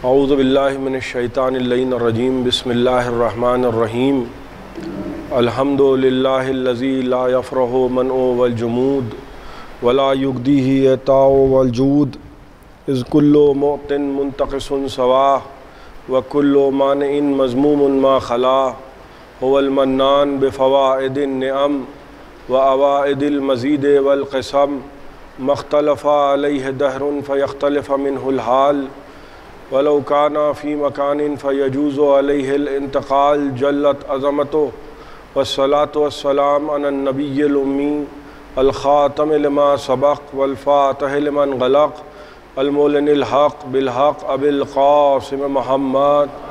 اعوذ باللہ من الشیطان اللعین الرجیم بسم اللہ الرحمن الرحیم الحمد للہ الذی لا یفرح منع والجمود ولا یغدیہ عطاء والجود اذ کل معط منتقص سواہ وکل مانع مذموم ما خلا هو المنان بفوائد النعم وأوائد المزید والقسم مختلف علیہ دہر فیختلف منہ الحال ولو کانا فی مکان فیجوز علیہ الانتقال جلت عظمتہ والصلاة والسلام علی النبی الامی الخاتم لما سبق والفاتح لمن غلق المعلن الحق بالحق ابی القاسم محمد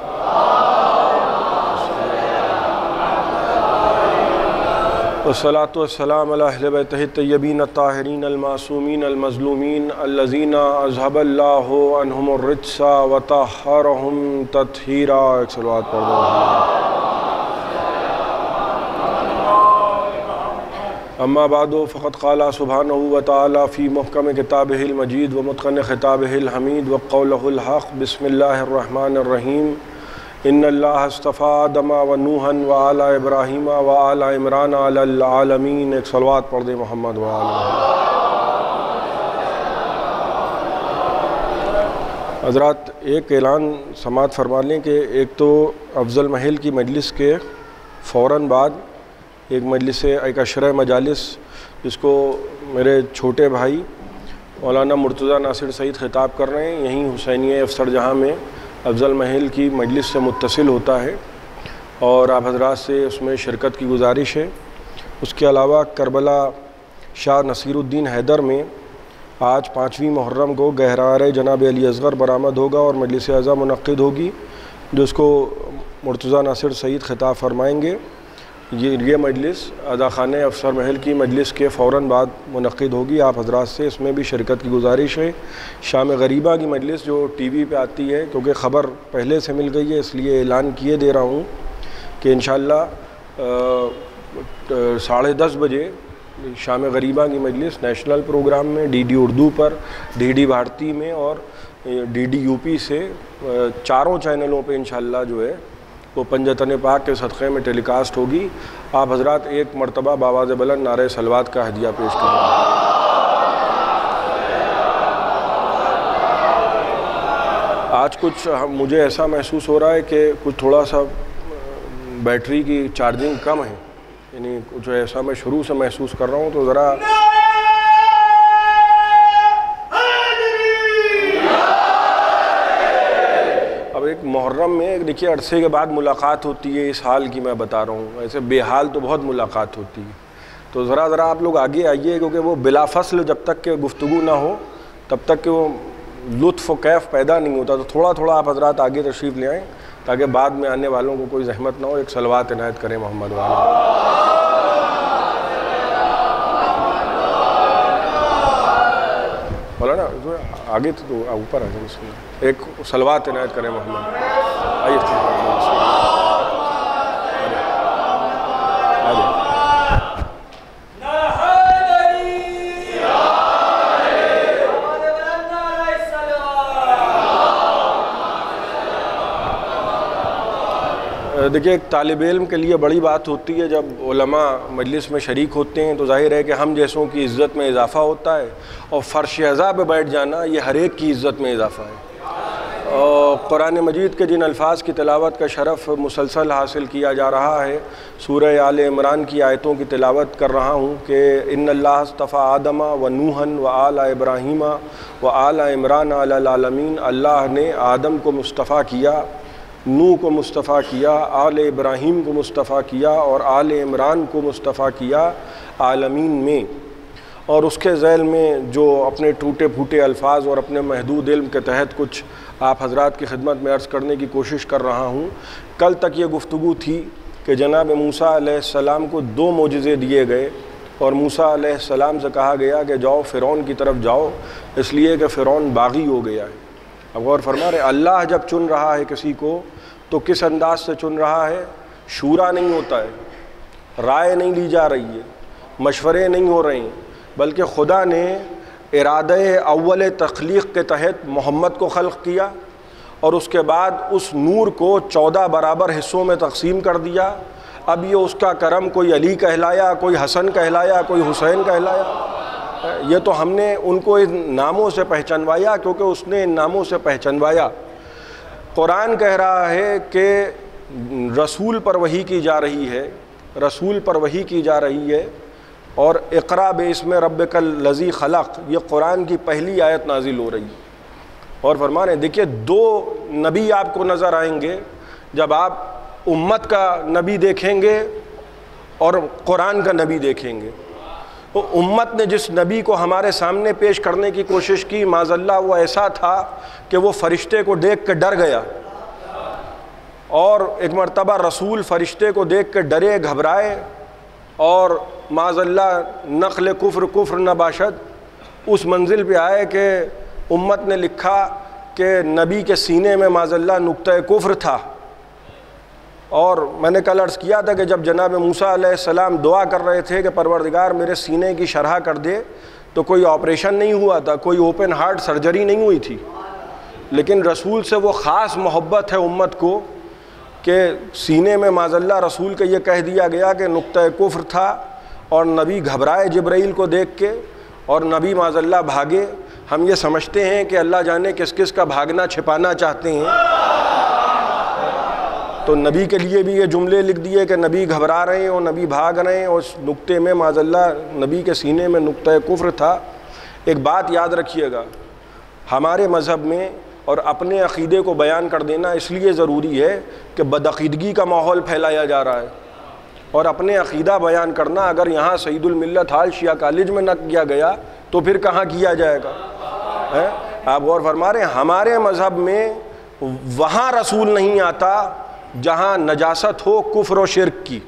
والصلاة والسلام علی اہل بیتہ الطیبین الطاہرین المعصومین المظلومین الذین اذھب اللہ عنہم الرجس وطہرہم تطہیرا۔ ایک صلوات پڑھ دو۔ اما بعد فقد قال سبحانہ وتعالی فی محکم کتابہ المجید ومتقن خطابہ الحمید وقولہ الحق بسم اللہ الرحمن الرحیم ان اللہ اصطفیٰ آدم و نوحا و آل ابراہیم و آل عمران علی العالمین۔ ایک صلوات پڑھ دیں محمد و آل۔ حضرات ایک اعلان سماعت فرما لیں کہ ایک تو افضل محل کی مجلس کے فوراً بعد ایک مجلس ایک عشرہ مجالس جس کو میرے چھوٹے بھائی مولانا مرتضیٰ ناصر سعید خطاب کر رہے ہیں، یہیں حسینیہ افسر جہاں میں افضل محل کی مجلس سے متصل ہوتا ہے اور آپ حضرات سے اس میں شرکت کی گزارش ہے۔ اس کے علاوہ کربلا شاہ نصیر الدین حیدر میں آج 5ویں محرم کو گہرارہ جناب علی اصغر برآمد ہوگا اور مجلس اعظم منعقد ہوگی جس کو مرتضیٰ ناصر سعید خطاب فرمائیں گے۔ یہ مجلس اداخانہ افسر محل کی مجلس کے فوراً بعد منعقد ہوگی، آپ حضرات سے اس میں بھی شرکت کی گزارش ہے۔ شام غریبہ کی مجلس جو ٹی وی پہ آتی ہے، کیونکہ خبر پہلے سے مل گئی ہے اس لیے اعلان کیے دے رہا ہوں کہ انشاءاللہ 10:30 بجے شام غریبہ کی مجلس نیشنل پروگرام میں ڈی ڈی اردو پر، ڈی ڈی بھارتی میں اور ڈی ڈی یو پی سے چاروں چینلوں پہ انشاءاللہ جو ہے وہ پنجتن پاک کے صدقے میں ٹیلی کاسٹ ہوگی۔ آپ حضرات ایک مرتبہ بآواز بلند نعرہ صلوات کا ہدیہ پیش کریں۔ آج کچھ مجھے ایسا محسوس ہو رہا ہے کہ کچھ تھوڑا سا بیٹری کی چارجنگ کم ہے، یعنی کچھ ایسا میں شروع سے محسوس کر رہا ہوں، تو ذرا ایک محرم میں دیکھیے عرصے کے بعد ملاقات ہوتی ہے، اس حال کی میں بتا رہا ہوں، ایسے بے حال تو بہت ملاقات ہوتی ہے، تو ذرا آپ لوگ آگے آئیے، کیونکہ وہ بلا فصل جب تک کہ گفتگو نہ ہو تب تک کہ وہ لطف و کیف پیدا نہیں ہوتا، تو تھوڑا تھوڑا آپ حضرات آگے تشریف لے آئیں تاکہ بعد میں آنے والوں کو کوئی زحمت نہ ہو۔ ایک صلوات عنایت کریں محمد والا۔ مولانا آگے تو اوپر آ جائیں، ایک صلوات عنایت کریں محمد۔ آئیے دیکھیے ایک طالب علم کے لیے بڑی بات ہوتی ہے جب علماء مجلس میں شریک ہوتے ہیں، تو ظاہر ہے کہ ہم جیسوں کی عزت میں اضافہ ہوتا ہے، اور فرش اعزا پہ بیٹھ جانا یہ ہر ایک کی عزت میں اضافہ ہے۔ اور قرآن مجید کے جن الفاظ کی تلاوت کا شرف مسلسل حاصل کیا جا رہا ہے، سورہ آل عمران کی آیتوں کی تلاوت کر رہا ہوں کہ ان اللہ اصطفیٰ آدم و نوحا و آل ابراہیم و آل عمران علی العالمین، اللہ نے آدم کو مصطفیٰ کیا، نوح کو مصطفیٰ کیا، آل ابراہیم کو مصطفیٰ کیا اور آل عمران کو مصطفیٰ کیا عالمین میں۔ اور اس کے ذیل میں جو اپنے ٹوٹے پھوٹے الفاظ اور اپنے محدود علم کے تحت کچھ آپ حضرات کی خدمت میں عرض کرنے کی کوشش کر رہا ہوں۔ کل تک یہ گفتگو تھی کہ جناب موسیٰ علیہ السلام کو 2 معجزے دیے گئے اور موسیٰ علیہ السلام سے کہا گیا کہ جاؤ فرعون کی طرف جاؤ، اس لیے کہ فرعون باغی ہو گیا ہے۔ اب غور فرما رہے، اللہ جب چن رہا ہے کسی کو تو کس انداز سے چن رہا ہے؟ شورا نہیں ہوتا ہے، رائے نہیں لی جا رہی ہے، مشورے نہیں ہو رہے ہیں، بلکہ خدا نے ارادہ اول تخلیق کے تحت محمد کو خلق کیا اور اس کے بعد اس نور کو 14 برابر حصوں میں تقسیم کر دیا۔ اب یہ اس کا کرم کوئی علی کہلایا، کوئی حسن کہلایا، کوئی حسین کہلایا، یہ تو ہم نے ان کو ان ناموں سے پہچنوایا کیونکہ اس نے ان ناموں سے پہچنوایا۔ قرآن کہہ رہا ہے کہ رسول پر وحی کی جا رہی ہے، رسول پر وحی کی جا رہی ہے، اور اقرا باسم ربک الذی خلق، یہ قرآن کی پہلی آیت نازل ہو رہی ہے۔ اور فرما رہے ہیں دیکھیے 2 نبی آپ کو نظر آئیں گے، جب آپ امت کا نبی دیکھیں گے اور قرآن کا نبی دیکھیں گے۔ تو امت نے جس نبی کو ہمارے سامنے پیش کرنے کی کوشش کی، معاذ اللہ وہ ایسا تھا کہ وہ فرشتے کو دیکھ کے ڈر گیا، اور ایک مرتبہ رسول فرشتے کو دیکھ کے ڈرے گھبرائے، اور معاذ اللہ نقل کفر نباشد اس منزل پہ آئے کہ امت نے لکھا کہ نبی کے سینے میں معاذ اللہ نقطہ کفر تھا۔ اور میں نے کل عرض کیا تھا کہ جب جناب موسیٰ علیہ السلام دعا کر رہے تھے کہ پروردگار میرے سینے کی شرح کر دے، تو کوئی آپریشن نہیں ہوا تھا، کوئی اوپن ہارٹ سرجری نہیں ہوئی تھی، لیکن رسول سے وہ خاص محبت ہے امت کو کہ سینے میں معاذ اللہ رسول کے یہ کہہ دیا گیا کہ نقطہ کفر تھا، اور نبی گھبرائے جبرائیل کو دیکھ کے، اور نبی معاذ اللہ بھاگے۔ ہم یہ سمجھتے ہیں کہ اللہ جانے کس کس کا بھاگنا چھپانا چاہتے ہیں، تو نبی کے لیے بھی یہ جملے لکھ دیے کہ نبی گھبرا رہے ہیں اور نبی بھاگ رہے ہیں، اور اس نقطے میں معاذ اللہ نبی کے سینے میں نقطہ کفر تھا۔ ایک بات یاد رکھیے گا، ہمارے مذہب میں اور اپنے عقیدے کو بیان کر دینا اس لیے ضروری ہے کہ بدعقیدگی کا ماحول پھیلایا جا رہا ہے، اور اپنے عقیدہ بیان کرنا اگر یہاں سعید الملت ہال شیعہ کالج میں نہ کیا گیا تو پھر کہاں کیا جائے گا؟ آپ غور فرما رہے ہیں، ہمارے مذہب میں وہاں رسول نہیں آتا جہاں نجاست ہو کفر و شرک کی،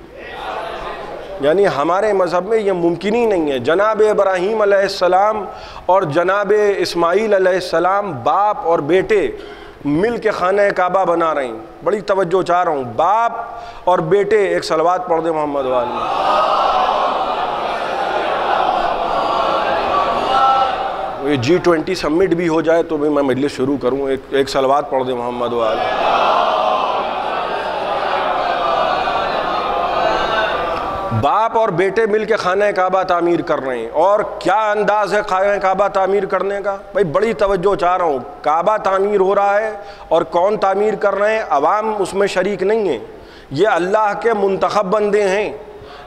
یعنی ہمارے مذہب میں یہ ممکن ہی نہیں ہے۔ جناب ابراہیم علیہ السلام اور جناب اسماعیل علیہ السلام باپ اور بیٹے مل کے خانہ کعبہ بنا رہے ہیں، بڑی توجہ چاہ رہا ہوں، باپ اور بیٹے، ایک صلوات پڑھ دیں محمد والی۔ یہ G20 سمٹ بھی ہو جائے تو بھی میں مجلس شروع کروں، ایک صلوات پڑھ دیں محمد والی۔ باپ اور بیٹے مل کے خانہ کعبہ تعمیر کر رہے ہیں، اور کیا انداز ہے خانہ کعبہ تعمیر کرنے کا؟ بھائی بڑی توجہ چاہ رہا ہوں، کعبہ تعمیر ہو رہا ہے، اور کون تعمیر کر رہے ہیں؟ عوام اس میں شریک نہیں ہیں، یہ اللہ کے منتخب بندے ہیں۔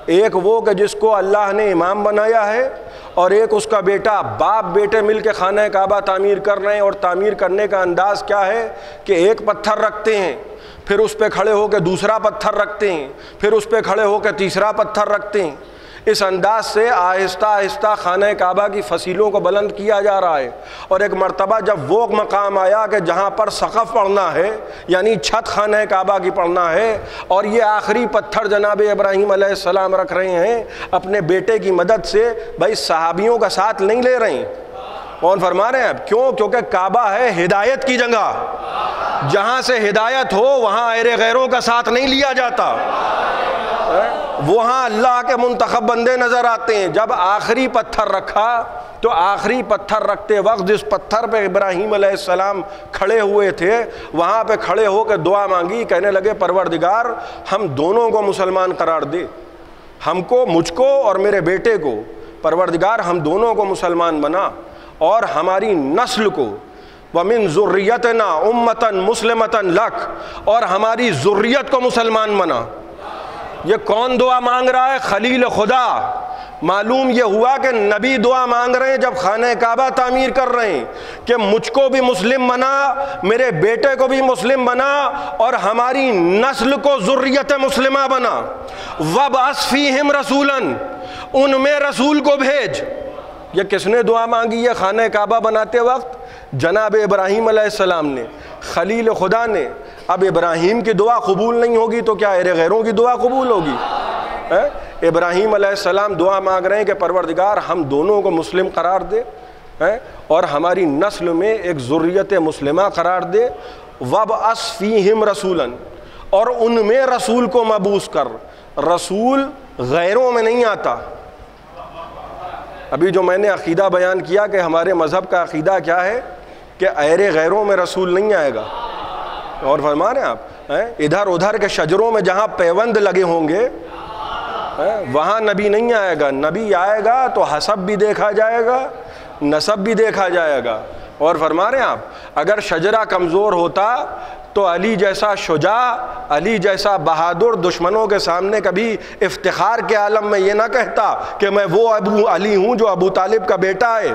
ایک وہ کہ جس کو اللہ نے امام بنایا ہے، اور ایک اس کا بیٹا، باپ بیٹے مل کے خانہ کعبہ تعمیر کر رہے ہیں، اور تعمیر کرنے کا انداز کیا ہے کہ ایک پتھر رکھتے ہیں، پھر اس پہ کھڑے ہو کے دوسرا پتھر رکھتے ہیں، پھر اس پہ کھڑے ہو کے تیسرا پتھر رکھتے ہیں۔ اس انداز سے آہستہ آہستہ خانہ کعبہ کی فصیلوں کو بلند کیا جا رہا ہے، اور ایک مرتبہ جب وہ مقام آیا کہ جہاں پر سقف پڑنا ہے، یعنی چھت خانہ کعبہ کی پڑنا ہے، اور یہ آخری پتھر جناب ابراہیم علیہ السلام رکھ رہے ہیں اپنے بیٹے کی مدد سے، بھائی صحابیوں کا ساتھ نہیں لے رہے ہیں۔ کون فرما رہے ہیں اب؟ کیوں؟ کیونکہ کعبہ ہے ہدایت کی جگہ، جہاں سے ہدایت ہو وہاں اہل غیروں کا ساتھ نہیں لیا جاتا، وہاں اللہ کے منتخب بندے نظر آتے ہیں۔ جب آخری پتھر رکھا تو آخری پتھر رکھتے وقت جس پتھر پہ ابراہیم علیہ السلام کھڑے ہوئے تھے، وہاں پہ کھڑے ہو کے دعا مانگی، کہنے لگے پروردگار ہم دونوں کو مسلمان قرار دے، ہم کو، مجھ کو اور میرے بیٹے کو، پروردگار ہم دونوں کو مسلمان بنا، اور ہماری نسل کو، وَمِن ذُرِّيَّتِنَا أُمَّةً مُسْلِمَةً لَكَ، اور ہماری ذریت کو مسلمان بنا۔ یہ کون دعا مانگ رہا ہے؟ خلیل خدا۔ معلوم یہ ہوا کہ نبی دعا مانگ رہے ہیں جب خانہ کعبہ تعمیر کر رہے ہیں کہ مجھ کو بھی مسلم بنا، میرے بیٹے کو بھی مسلم بنا، اور ہماری نسل کو ذریت مسلمہ بنا۔ وَابْعَثْ فِيهِمْ رَسُولًا، ان میں رسول کو بھیج۔ یہ کس نے دعا مانگی ہے خانہ کعبہ بناتے وقت؟ جناب ابراہیم علیہ السلام نے، خلیل خدا نے۔ اب ابراہیم کی دعا قبول نہیں ہوگی تو کیا اہل غیروں کی دعا قبول ہوگی؟ ابراہیم علیہ السلام دعا مانگ رہے ہیں کہ پروردگار ہم دونوں کو مسلم قرار دے، اور ہماری نسل میں ایک ذریت مسلمہ قرار دے۔ وَابْعَثْ فِيهِمْ رَسُولًا، اور ان میں رسول کو مبعوث کر۔ رسول غیروں میں نہیں آتا۔ ابھی جو میں نے عقیدہ بیان کیا کہ ہمارے مذہب کا عقیدہ کیا ہے کہ اہل غیروں میں رسول نہیں آئے گا، اور فرما رہے ہیں آپ ادھر ادھر کے شجروں میں جہاں پیوند لگے ہوں گے وہاں نبی نہیں آئے گا. نبی آئے گا تو حسب بھی دیکھا جائے گا, نسب بھی دیکھا جائے گا. اور فرما رہے ہیں آپ اگر شجرہ کمزور ہوتا تو علی جیسا شجاع, علی جیسا بہادر دشمنوں کے سامنے کبھی افتخار کے عالم میں یہ نہ کہتا کہ میں وہ ابو علی ہوں جو ابو طالب کا بیٹا ہے.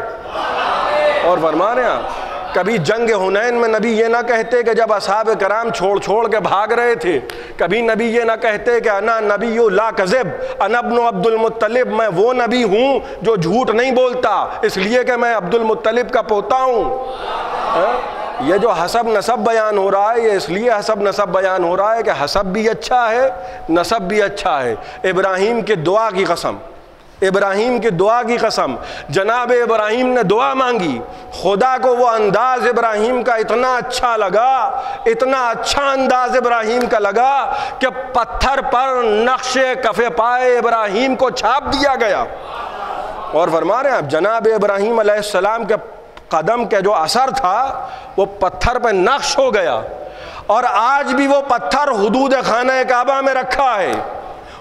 اور فرما رہے ہیں آپ کبھی جنگ حنین میں نبی یہ نہ کہتے کہ جب اصحاب کرام چھوڑ کے بھاگ رہے تھے, کبھی نبی یہ نہ کہتے کہ انا نبی لا کذب انا ابن عبد المطلب, میں وہ نبی ہوں جو جھوٹ نہیں بولتا اس لیے کہ میں عبد المطلب کا پوتا ہوں. یہ جو حسب نسب بیان ہو رہا ہے یہ اس لیے حسب نسب بیان ہو رہا ہے کہ حسب بھی اچھا ہے, نسب بھی اچھا ہے. ابراہیم کی دعا کی قسم, ابراہیم کی دعا کی قسم, جناب ابراہیم نے دعا مانگی, خدا کو وہ انداز ابراہیم کا اتنا اچھا لگا, اتنا اچھا انداز ابراہیم کا لگا کہ پتھر پر نقش کف پائے ابراہیم کو چھاپ دیا گیا. اور فرما رہے ہیں آپ جناب ابراہیم علیہ السلام کے قدم کے جو اثر تھا وہ پتھر پہ نقش ہو گیا, اور آج بھی وہ پتھر حدود خانہ کعبہ میں رکھا ہے.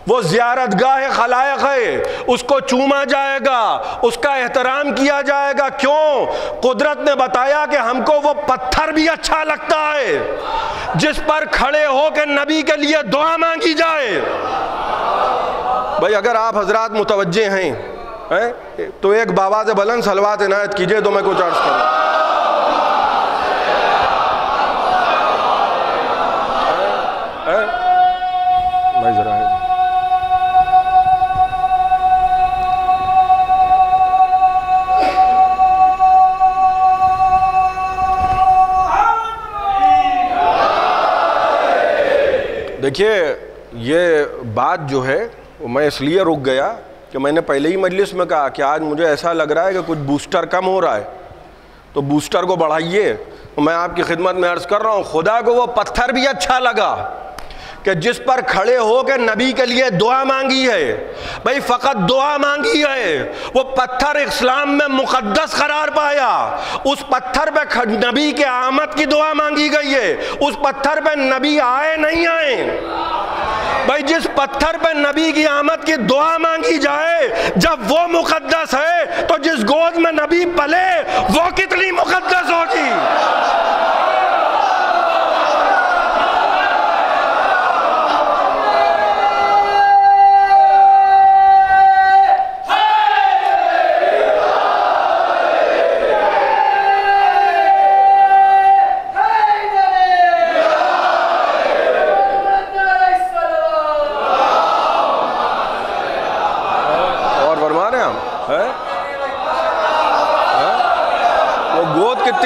وہ زیارت گاہ خلائق ہے, اس کو چوما جائے گا, اس کا احترام کیا جائے گا. کیوں؟ قدرت نے بتایا کہ ہم کو وہ پتھر بھی اچھا لگتا ہے جس پر کھڑے ہو کے نبی کے لیے دعا مانگی جائے. بھائی اگر آپ حضرات متوجہ ہیں تو ایک بابا سے بلند صلوات عنایت کیجئے تو میں کچھ عرض کروں. بھائی ذرا ہے دیکھیے یہ بات جو ہے میں اس لیے رک گیا کہ میں نے پہلے ہی مجلس میں کہا کہ آج مجھے ایسا لگ رہا ہے کہ کچھ بوسٹر کم ہو رہا ہے تو بوسٹر کو بڑھائیے. میں آپ کی خدمت میں عرض کر رہا ہوں خدا کو وہ پتھر بھی اچھا لگا کہ جس پر کھڑے ہو کے نبی کے لیے دعا مانگی ہے. بھائی فقط دعا مانگی ہے, وہ پتھر اسلام میں مقدس قرار پایا. اس پتھر پہ نبی کے آمد کی دعا مانگی گئی ہے, اس پتھر پہ نبی آئے نہیں آئے. بھائی جس پتھر پہ نبی کی آمد کی دعا مانگی جائے جب وہ مقدس ہے تو جس گود میں نبی پلے وہ کتنی مقدس ہوگی.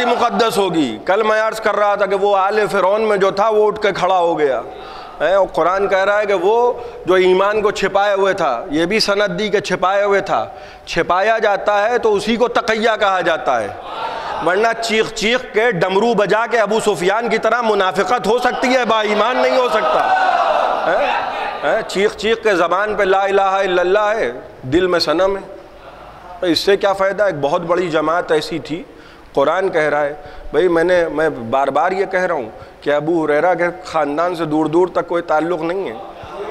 مقدس ہوگی. کل میں عرض کر رہا تھا کہ وہ آل فرعون میں جو تھا وہ اٹھ کے کھڑا ہو گیا. اور قرآن کہہ رہا ہے کہ وہ جو ایمان کو چھپائے ہوئے تھا, یہ بھی سند دی کہ چھپائے ہوئے تھا, چھپایا جاتا ہے تو اسی کو تقیہ کہا جاتا ہے. ورنہ چیخ چیخ کے ڈمرو بجا کے ابو سفیان کی طرح منافقت ہو سکتی ہے, با ایمان نہیں ہو سکتا. چیخ چیخ کے زبان پہ لا الہ الا اللہ ہے, دل میں صنم ہے. اس سے کیا فائدہ؟ ایک بہت بڑی جماعت ایسی تھی, قرآن کہہ رہا ہے. بھئی میں بار بار یہ کہہ رہا ہوں کہ ابو ہریرہ کے خاندان سے دور دور تک کوئی تعلق نہیں ہے,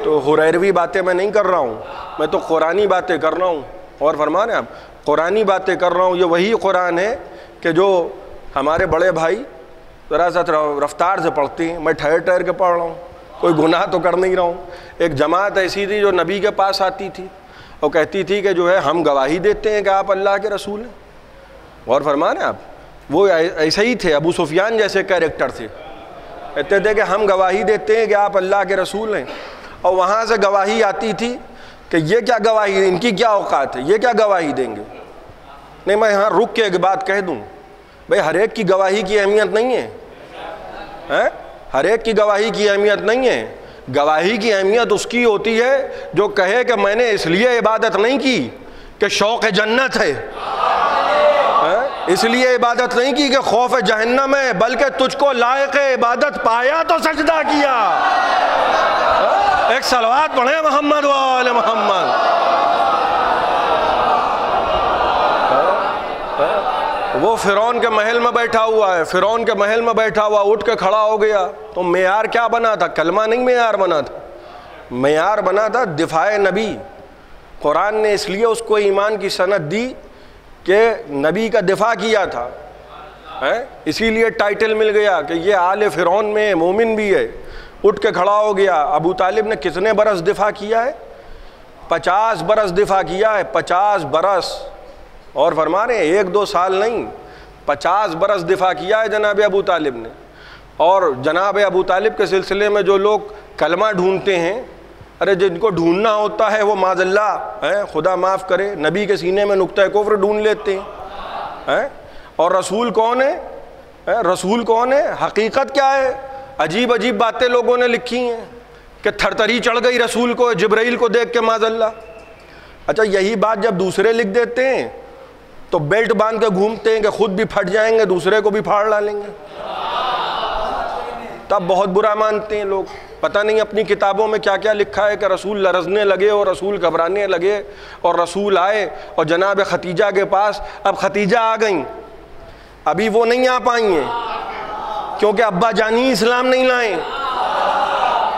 تو ہریروی باتیں میں نہیں کر رہا ہوں, میں تو قرآنی باتیں کر رہا ہوں. اور فرما رہے ہیں آپ قرآنی باتیں کر رہا ہوں. یہ وہی قرآن ہے کہ جو ہمارے بڑے بھائی ذرا سا رفتار سے پڑھتے ہیں, میں ٹھہر ٹھہر کے پڑھ رہا ہوں, کوئی گناہ تو کر نہیں رہا ہوں. ایک جماعت ایسی تھی جو نبی کے پاس آتی تھی اور کہتی تھی کہ جو ہے ہم گواہی دیتے ہیں کہ آپ اللہ کے رسول ہیں. اور فرما رہے ہیں آپ وہ ایسے ہی تھے, ابو سفیان جیسے کیریکٹر تھے, کہتے تھے کہ ہم گواہی دیتے ہیں کہ آپ اللہ کے رسول ہیں. اور وہاں سے گواہی آتی تھی کہ یہ کیا گواہی, ان کی کیا اوقات ہے, یہ کیا گواہی دیں گے. نہیں میں یہاں رک کے ایک بات کہہ دوں, بھئی ہر ایک کی گواہی کی اہمیت نہیں ہے, ہر ایک کی گواہی کی اہمیت نہیں ہے. گواہی کی اہمیت اس کی ہوتی ہے جو کہے کہ میں نے اس لیے عبادت نہیں کی کہ شوق جنت ہے, اس لیے عبادت نہیں کی کہ خوف جہنم ہے, بلکہ تجھ کو لائق عبادت پایا تو سجدہ کیا. ایک صلوات پڑھیں محمد و آل محمد. وہ فرعون کے محل میں بیٹھا ہوا ہے، فرعون کے محل میں بیٹھا ہوا اٹھ کے کھڑا ہو گیا، تو معیار کیا بنا تھا؟ کلمہ نہیں معیار بنا تھا، معیار بنا تھا دفاع نبی۔ قرآن نے اس لیے اس کو ایمان کی سند دی کہ نبی کا دفاع کیا تھا، اسی لیے ٹائٹل مل گیا کہ یہ آل فرعون میں مومن بھی ہے، اٹھ کے کھڑا ہو گیا۔ ابو طالب نے کتنے برس دفاع کیا ہے؟ 50 برس دفاع کیا ہے، 50 برس، اور فرما رہے ہیں 1-2 سال نہیں، 50 برس دفاع کیا ہے جناب ابو طالب نے۔ اور جناب ابو طالب کے سلسلے میں جو لوگ کلمہ ڈھونڈتے ہیں، ارے جن کو ڈھونڈنا ہوتا ہے وہ معاذ اللہ خدا معاف کرے نبی کے سینے میں نقطہ کفر ڈھونڈ لیتے ہیں۔ اور رسول کون ہے؟ رسول کون ہے؟ حقیقت کیا ہے؟ عجیب عجیب باتیں لوگوں نے لکھی ہیں کہ تھرتھری چڑھ گئی رسول کو جبرائیل کو دیکھ کے معاذ اللہ۔ اچھا یہی بات جب دوسرے لکھ دیتے ہیں تو بیلٹ باندھ کے گھومتے ہیں کہ خود بھی پھٹ جائیں گے دوسرے کو بھی پھاڑ ڈالیں گے، تب بہت برا مانتے ہیں لوگ۔ پتہ نہیں اپنی کتابوں میں کیا کیا لکھا ہے کہ رسول لرزنے لگے اور رسول گھبرانے لگے اور رسول آئے اور جناب ختیجہ کے پاس، اب ختیجہ آ گئیں، ابھی وہ نہیں آ پائیں ہیں کیونکہ ابا جانی اسلام نہیں لائیں۔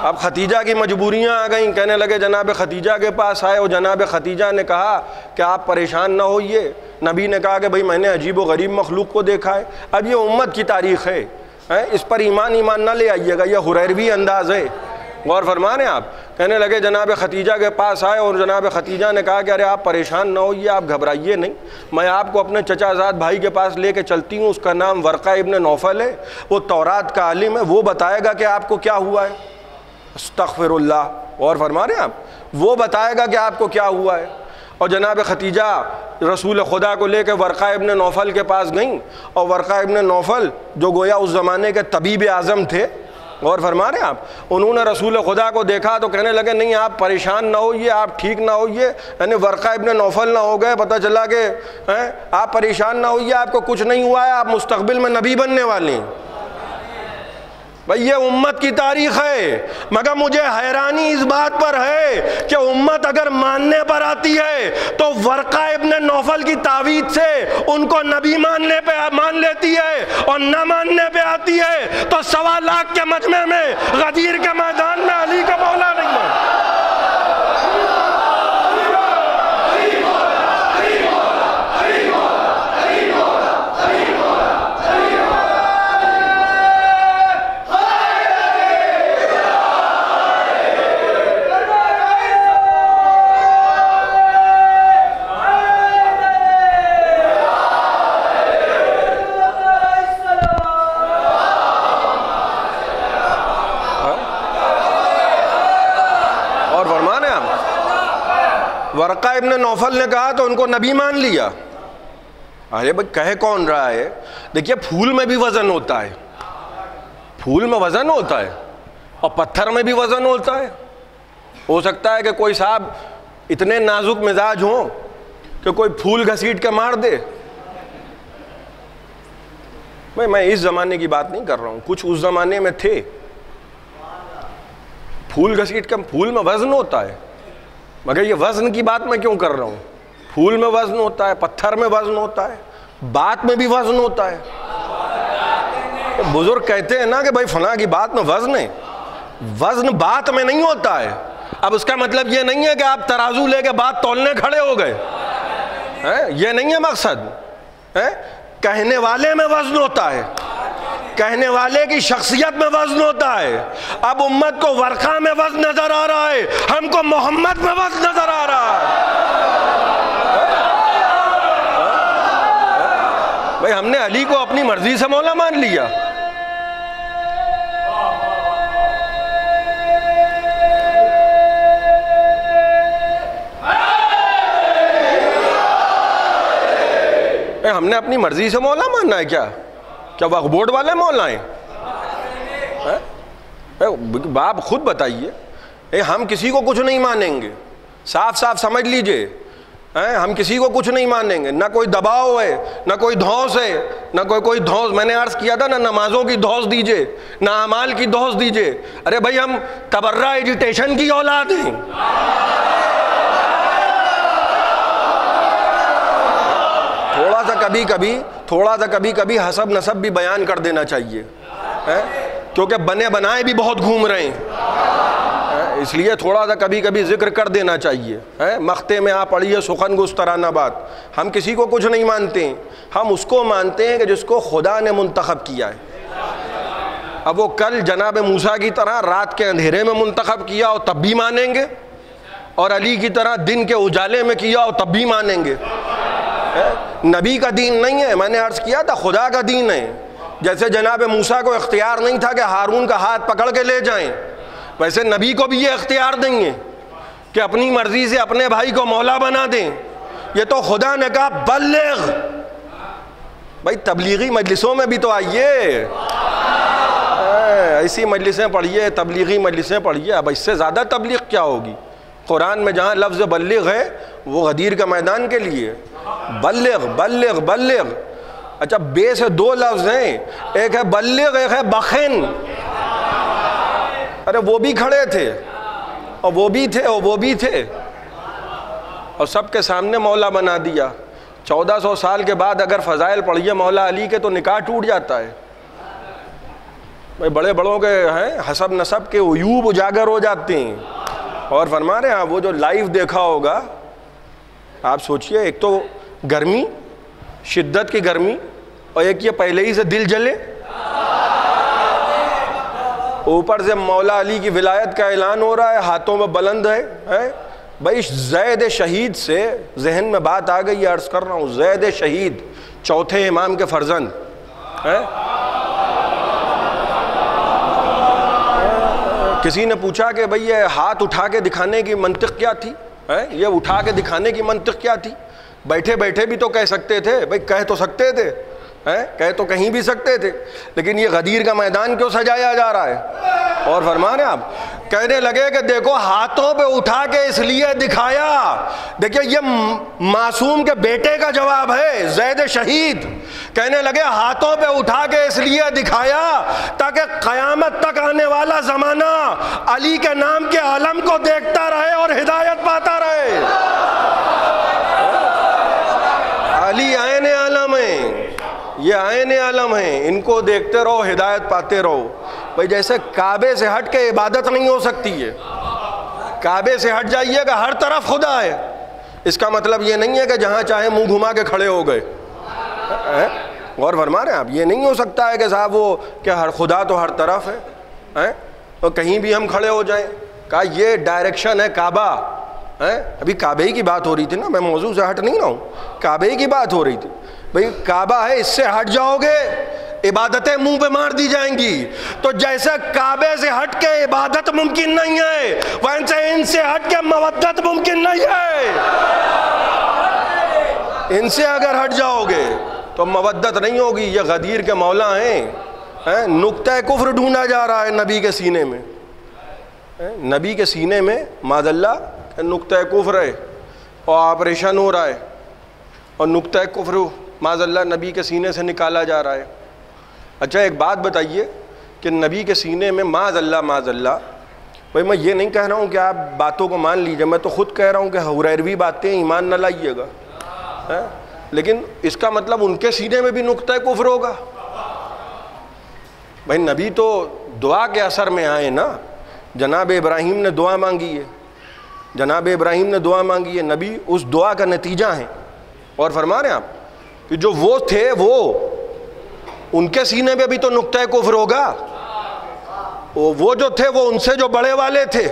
اب ختیجہ کی مجبوریاں آ گئیں، کہنے لگے جناب ختیجہ کے پاس آئے اور جناب ختیجہ نے کہا کہ آپ پریشان نہ ہوئیے۔ نبی نے کہا کہ بھئی میں نے عجیب و غریب مخلوق کو دیکھا ہے۔ اب یہ امت کی تاریخ ہے، اس پر ایمان نہ لے آئیے گا، یہ ہریروی انداز ہے، غور فرما رہے ہیں آپ۔ کہنے لگے جناب ختیجہ کے پاس آئے اور جناب ختیجہ نے کہا کہ ارے آپ پریشان نہ ہوئیے، آپ گھبرائیے نہیں، میں آپ کو اپنے چچا زاد بھائی کے پاس لے کے چلتی ہوں، اس کا نام ورقہ ابن نوفل ہے، وہ تورات کا عالم ہے، وہ بتائے گا کہ آپ کو کیا ہوا ہے۔ استغفر اللہ، غور فرما رہے ہیں آپ، وہ بتائے گا کہ آپ کو کیا ہوا ہے۔ اور جناب ختیجہ رسول خدا کو لے کے ورقہ ابن نوفل کے پاس گئیں، اور ورقہ ابن نوفل جو گویا اس زمانے کے طبیب اعظم تھے، غور فرما رہے ہیں آپ، انہوں نے رسول خدا کو دیکھا تو کہنے لگے نہیں آپ پریشان نہ ہوئیے، آپ ٹھیک نہ ہوئیے، یعنی ورقہ ابن نوفل نہ ہو گئے، پتہ چلا کہ آپ پریشان نہ ہوئیے، آپ کو کچھ نہیں ہوا ہے، آپ مستقبل میں نبی بننے والے ہیں۔ بھئی یہ امت کی تاریخ ہے، مگر مجھے حیرانی اس بات پر ہے کہ امت اگر ماننے پر آتی ہے تو ورقہ ابن نوفل کی تعویذ سے ان کو نبی مان لیتی ہے، اور نہ ماننے پہ آتی ہے تو 1.25 لاکھ کے مجمع میں غدیر کے میدان میں علی کا مولا نہیں ہے۔ ورقہ ابن نوفل نے کہا تو ان کو نبی مان لیا۔ ارے بھائی کہے کون رہا ہے؟ دیکھیے پھول میں بھی وزن ہوتا ہے، پھول میں وزن ہوتا ہے اور پتھر میں بھی وزن ہوتا ہے۔ ہو سکتا ہے کہ کوئی صاحب اتنے نازک مزاج ہوں کہ کوئی پھول گھسیٹ کے مار دے۔ میں اس زمانے کی بات نہیں کر رہا ہوں، کچھ اس زمانے میں تھے، پھول گھسیٹ کے، پھول میں وزن ہوتا ہے، مگر یہ وزن کی بات میں کیوں کر رہا ہوں؟ پھول میں وزن ہوتا ہے، پتھر میں وزن ہوتا ہے، بات میں بھی وزن ہوتا ہے۔ بزرگ کہتے ہیں نا کہ بھائی فلاں کی بات میں وزن ہے، وزن بات میں نہیں ہوتا ہے۔ اب اس کا مطلب یہ نہیں ہے کہ آپ ترازو لے کے بات تولنے کھڑے ہو گئے، یہ نہیں ہے مقصد۔ کہنے والے میں وزن ہوتا ہے، کہنے والے کی شخصیت میں وزن ہوتا ہے۔ اب امت کو ورقہ میں وزن نظر آ رہا ہے، ہم کو محمد میں وزن نظر آ رہا ہے۔ بھئی ہم نے علی کو اپنی مرضی سے مولا مان لیا۔ ہم نے اپنی مرضی سے مولا ماننا ہے کیا وقف بورڈ والے مولا ہیں؟ آپ خود بتائیے، ہم کسی کو کچھ نہیں مانیں گے، صاف صاف سمجھ لیجئے، ہم کسی کو کچھ نہیں مانیں گے، نہ کوئی دباؤ ہے، نہ کوئی دھوس ہے، نہ کوئی دھوس۔ میں نے عرض کیا تھا نہ نمازوں کی دھوس دیجئے، نہ اعمال کی دھوس دیجئے۔ ارے بھائی ہم تبرہ ایجیٹیشن کی اولاد ہیں۔ تھوڑا سا کبھی کبھی تھوڑا سا کبھی کبھی حسب نسب بھی بیان کر دینا چاہیے، کیونکہ بنے بنائے بھی بہت گھوم رہے ہیں، اس لیے تھوڑا سا کبھی کبھی ذکر کر دینا چاہیے۔ مختے میں آپ پڑھیے سخن گسترانہ بات، ہم کسی کو کچھ نہیں مانتے ہیں، ہم اس کو مانتے ہیں کہ جس کو خدا نے منتخب کیا ہے۔ اب وہ کل جناب موسیٰ کی طرح رات کے اندھیرے میں منتخب کیا اور تب بھی مانیں گے، اور علی کی طرح دن کے اجالے میں کیا اور تب بھی مانیں گے۔ نبی کا دین نہیں ہے، میں نے عرض کیا تھا خدا کا دین ہے۔ جیسے جناب موسیٰ کو اختیار نہیں تھا کہ ہارون کا ہاتھ پکڑ کے لے جائیں، ویسے نبی کو بھی یہ اختیار نہیں ہے کہ اپنی مرضی سے اپنے بھائی کو مولا بنا دیں۔ یہ تو خدا نے کہا بلغ۔ بھائی تبلیغی مجلسوں میں بھی تو آئیے، ایسی مجلسیں پڑھیے، تبلیغی مجلسیں پڑھیے۔ اب اس سے زیادہ تبلیغ کیا ہوگی؟ قرآن میں جہاں لفظ بلغ ہے وہ غدیر کا میدان کے لیے، بلغ بلغ بلغ۔ اچھا بے سے دو لفظ ہیں، ایک ہے بلغ، ایک ہے بخن۔ ارے وہ بھی کھڑے تھے اور وہ بھی تھے اور وہ بھی تھے، اور سب کے سامنے مولا بنا دیا۔ 1400 سال کے بعد اگر فضائل پڑھیے مولا علی کے تو نکاح ٹوٹ جاتا ہے۔ بھائی بڑے بڑوں کے حسب نسب کے عیوب اجاگر ہو جاتے ہیں۔ اور فرما رہے ہیں وہ جو لائیو دیکھا ہوگا، آپ سوچئے ایک تو گرمی، شدت کی گرمی، اور ایک یہ پہلے ہی سے دل جلے، اوپر سے مولا علی کی ولایت کا اعلان ہو رہا ہے، ہاتھوں میں بلند ہے۔ بھائی زید شہید سے ذہن میں بات آ گئی، عرض کر رہا ہوں، زید شہید چوتھے امام کے فرزند، کسی نے پوچھا کہ بھئی یہ ہاتھ اٹھا کے دکھانے کی منطق کیا تھی؟ یہ اٹھا کے دکھانے کی منطق کیا تھی؟ بیٹھے بیٹھے بھی تو کہہ سکتے تھے، بھئی کہہ تو سکتے تھے، کہہ تو کہیں بھی سکتے تھے، لیکن یہ غدیر کا میدان کیوں سجایا جا رہا ہے؟ اور فرما رہے ہیں آپ، کہنے لگے کہ دیکھو ہاتھوں پہ اٹھا کے اس لیے دکھایا۔ دیکھیں یہ معصوم کے بیٹے کا جواب ہے، زید شہید کہنے لگے ہاتھوں پہ اٹھا کے اس لیے دکھایا تاکہ قیامت تک آنے والا زمانہ علی کے نام کے علم کو دیکھتا رہے اور ہدایت پاتا رہے۔ علی عین علم ہے، یہ عین علم ہیں، ان کو دیکھتے رہو، ہدایت پاتے رہو۔ بھئی جیسے کعبے سے ہٹ کے عبادت نہیں ہو سکتی ہے، کعبے سے ہٹ جائیے گا ہر طرف خدا ہے، اس کا مطلب یہ نہیں ہے کہ جہاں چاہے منہ گھما کے کھڑے ہو گئے۔ غور فرما رہے ہیں آپ، یہ نہیں ہو سکتا ہے کہ صاحب وہ کہ ہر خدا تو ہر طرف ہے، اور کہیں بھی ہم کھڑے ہو جائیں۔ کہا یہ ڈائریکشن ہے کعبہ۔ ابھی کعبے ہی کی بات ہو رہی تھی نا، میں موضوع سے ہٹ نہیں رہا ہوں، کعبے ہی کی بات ہو رہی تھی۔ بھئی کعبہ ہے، اس سے ہٹ جاؤ گے عبادتیں منہ پہ مار دی جائیں گی۔ تو جیسے کعبے سے ہٹ کے عبادت ممکن نہیں ہے، ویسے ان سے ہٹ کے مودت ممکن نہیں ہے۔ ان سے اگر ہٹ جاؤ گے تو مودت نہیں ہوگی۔ یہ غدیر کے مولا ہیں، نقطہ کفر ڈھونڈا جا رہا ہے نبی کے سینے میں، نبی کے سینے میں معاذ اللہ نقطہ کفر ہے اور آپریشن ہو رہا ہے، اور نقطہ کفر معاذ اللہ نبی کے سینے سے نکالا جا رہا ہے۔ اچھا ایک بات بتائیے کہ نبی کے سینے میں معاذ اللہ، بھائی میں یہ نہیں کہہ رہا ہوں کہ آپ باتوں کو مان لیجئے، میں تو خود کہہ رہا ہوں کہ حریروی باتیں ایمان نہ لائیے گا، لیکن اس کا مطلب ان کے سینے میں بھی نقطہ کفر ہوگا؟ بھائی نبی تو دعا کے اثر میں آئے نا، جناب ابراہیم نے دعا مانگی ہے، جناب ابراہیم نے دعا مانگی ہے، نبی اس دعا کا نتیجہ ہیں۔ اور فرما رہے ہیں آپ کہ جو وہ تھے وہ ان کے سینے میں بھی تو نقطہ کفر ہوگا، وہ جو تھے وہ ان سے جو بڑے والے تھے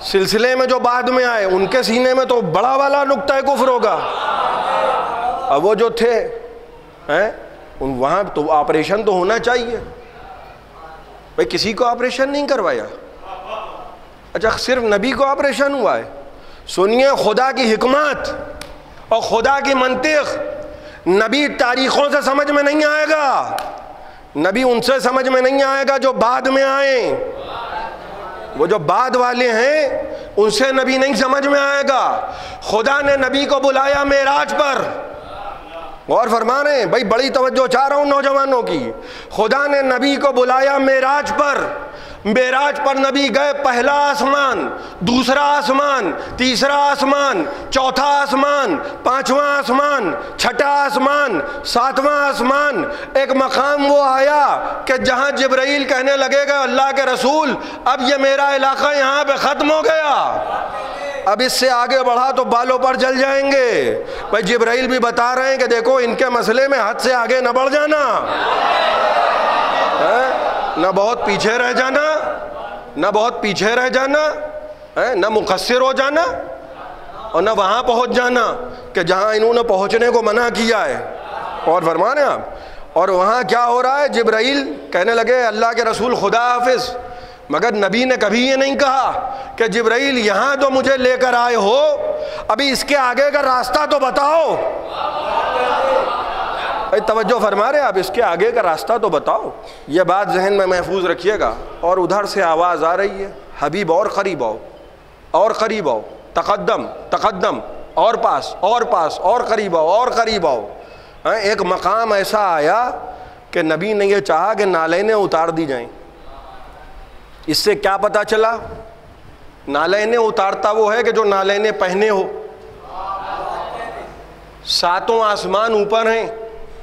سلسلے میں جو بعد میں آئے ان کے سینے میں تو بڑا والا نقطہ کفر ہوگا، اور وہ جو تھے وہاں تو آپریشن تو ہونا چاہیے۔ بھئی کسی کو آپریشن نہیں کروایا، اچھا صرف نبی کو آپریشن ہوا ہے؟ سنیے خدا کی حکمت اور خدا کی منطق، نبی تاریخوں سے سمجھ میں نہیں آئے گا، نبی ان سے سمجھ میں نہیں آئے گا جو بعد میں آئیں، وہ جو بعد والے ہیں ان سے نبی نہیں سمجھ میں آئے گا۔ خدا نے نبی کو بلایا معراج پر، غور فرما رہے ہیں بھائی، بڑی توجہ چاہ رہا ہوں نوجوانوں کی. خدا نے نبی کو بلایا معراج پر. معراج پر نبی گئے، پہلا آسمان، دوسرا آسمان، تیسرا آسمان، چوتھا آسمان، پانچواں آسمان، چھٹا آسمان، ساتواں آسمان. ایک مقام وہ آیا کہ جہاں جبرائیل کہنے لگے گا اللہ کے رسول اب یہ میرا علاقہ یہاں پہ ختم ہو گیا، اب اس سے آگے بڑھا تو بالوں پر جل جائیں گے. بھائی جبرائیل بھی بتا رہے ہیں کہ دیکھو ان کے مسئلے میں حد سے آگے نہ بڑھ جانا، نہ بہت پیچھے رہ جانا، نہ بہت پیچھے رہ جانا، نہ مقصر ہو جانا، اور نہ وہاں پہنچ جانا کہ جہاں انہوں نے پہنچنے کو منع کیا ہے. اور فرما رہے ہیں آپ. اور وہاں کیا ہو رہا ہے، جبرائیل کہنے لگے اللہ کے رسول خدا حافظ. مگر نبی نے کبھی یہ نہیں کہا کہ جبرائیل یہاں تو مجھے لے کر آئے ہو، ابھی اس کے آگے کا راستہ تو بتاؤ. توجہ فرما رہے آپ، اس کے آگے کا راستہ تو بتاؤ. یہ بات ذہن میں محفوظ رکھیے گا. اور ادھر سے آواز آ رہی ہے حبیب اور قریب آؤ، اور قریب آؤ، تقدم تقدم، اور پاس اور پاس، اور قریب آؤ اور قریب آؤ. ایک مقام ایسا آیا کہ نبی نے یہ چاہا کہ نالینیں اتار دی جائیں. اس سے کیا پتہ چلا؟ نالینیں اتارتا وہ ہے کہ جو نالینیں پہنے ہو. ساتوں آسمان اوپر ہیں،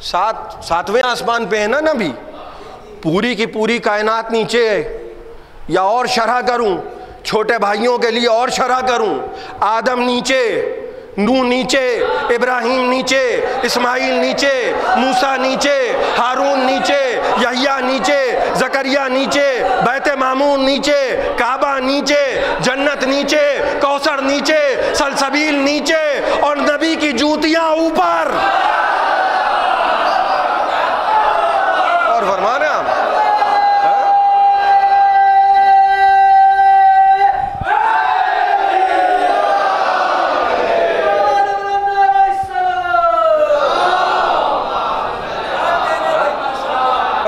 ساتویں آسمان پہ ہے نا نبی، پوری کی پوری کائنات نیچے ہے. یا اور شرح کروں، چھوٹے بھائیوں کے لیے اور شرح کروں، آدم نیچے، نوح نیچے، ابراہیم نیچے، اسماعیل نیچے، موسیٰ نیچے، ہارون نیچے، یحییٰ نیچے، زکریا نیچے، بیت معمور نیچے، کعبہ نیچے، جنت نیچے، کوثر نیچے، سلسبیل نیچے، اور نبی کی جوتیاں اوپر. اور فرما رہے ہیں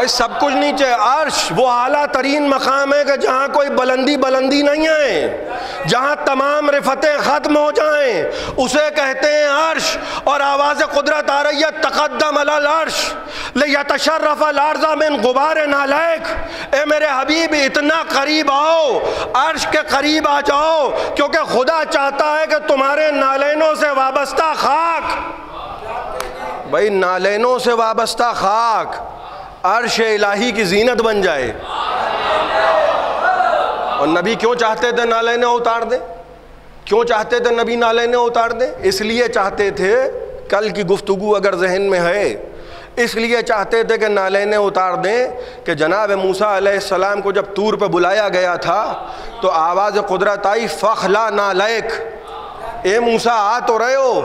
سب کچھ نیچے. عرش وہ اعلیٰ ترین مقام ہے کہ جہاں کوئی بلندی نہیں ہے، جہاں تمام رفتیں ختم ہو جائیں اسے کہتے ہیں عرش. اور آواز قدرت آ رہی ہے تقدم علی العرش لیتشرف الارض من غبار نالیک. اے میرے حبیب اتنا قریب آؤ، عرش کے قریب آ جاؤ، کیونکہ خدا چاہتا ہے کہ تمہارے نالینوں سے وابستہ خاک، بھائی نالینوں سے وابستہ خاک عرش الہی کی زینت بن جائے. اور نبی کیوں چاہتے تھے نالینیں اتار دیں؟ کیوں چاہتے تھے نبی نالینیں اتار دیں؟ اس لیے چاہتے تھے، کل کی گفتگو اگر ذہن میں ہے، اس لیے چاہتے تھے کہ نالینیں اتار دیں کہ جناب موسیٰ علیہ السلام کو جب طور پہ بلایا گیا تھا تو آواز قدرت آئی فخلا نالیک. اے موسیٰ آ تو رہے ہو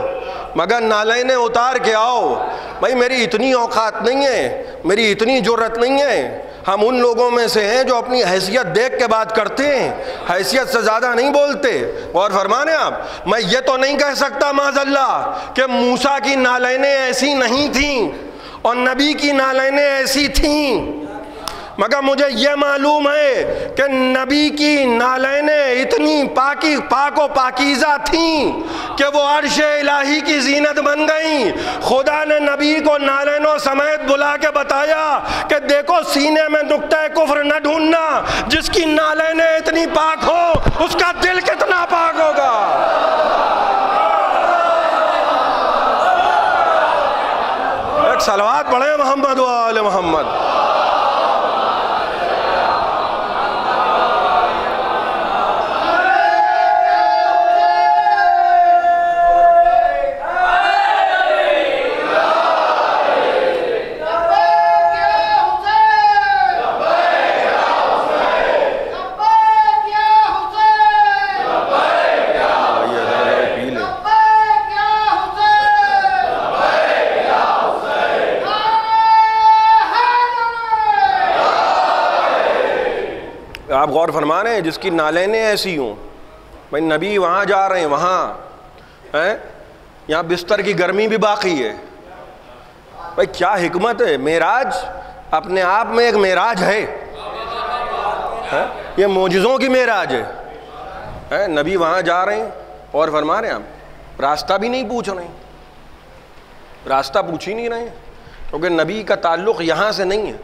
مگر نالینیں اتار کے آؤ. بھائی میری اتنی اوقات نہیں ہے، میری اتنی جرت نہیں ہے. ہم ان لوگوں میں سے ہیں جو اپنی حیثیت دیکھ کے بات کرتے ہیں، حیثیت سے زیادہ نہیں بولتے. اور فرمانے آپ، میں یہ تو نہیں کہہ سکتا معاذ اللہ کہ موسیٰ کی نالینیں ایسی نہیں تھیں اور نبی کی نالینیں ایسی تھیں، مگر مجھے یہ معلوم ہے کہ نبی کی نالینیں اتنی پاک و پاکیزہ تھیں کہ وہ عرش الہی کی زینت بن گئیں. خدا نے نبی کو نالینوں سمیت بلا کے بتایا کہ دیکھو سینے میں نقطہ کفر نہ ڈھونڈنا، جس کی نالینیں اتنی پاک ہو اس کا دل کتنا پاک ہوگا. ایک صلوات پڑھیں محمد و آل محمد. آپ غور فرما رہے ہیں جس کی نالینیں ایسی ہوں. بھائی نبی وہاں جا رہے ہیں، وہاں یہاں بستر کی گرمی بھی باقی ہے. بھائی کیا حکمت ہے. معراج اپنے آپ میں ایک معراج ہے، یہ معجزوں کی معراج ہے. نبی وہاں جا رہے ہیں اور فرما رہے ہیں آپ راستہ بھی نہیں پوچھ رہے ہیں. راستہ پوچھ ہی نہیں رہے ہیں، کیونکہ نبی کا تعلق یہاں سے نہیں ہے،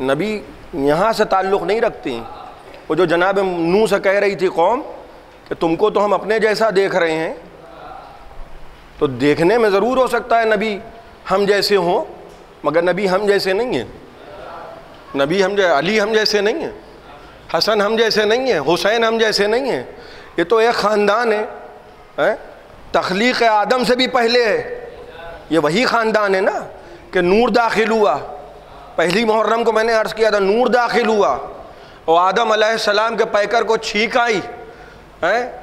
نبی یہاں سے تعلق نہیں رکھتے ہیں۔ وہ جو جناب نوح سے کہہ رہی تھی قوم کہ تم کو تو ہم اپنے جیسا دیکھ رہے ہیں، تو دیکھنے میں ضرور ہو سکتا ہے نبی ہم جیسے ہوں، مگر نبی ہم جیسے نہیں ہیں، نبی علی ہم جیسے نہیں ہیں، حسن ہم جیسے نہیں ہیں، حسین ہم جیسے نہیں ہیں۔ یہ تو ایک خاندان ہے، تخلیق آدم سے بھی پہلے ہے، یہ وہی خاندان ہے نا کہ نور داخل ہوا، پہلی محرم کو میں نے عرض کیا تھا، نور داخل ہوا اور آدم علیہ السلام کے پیکر کو چھینک آئی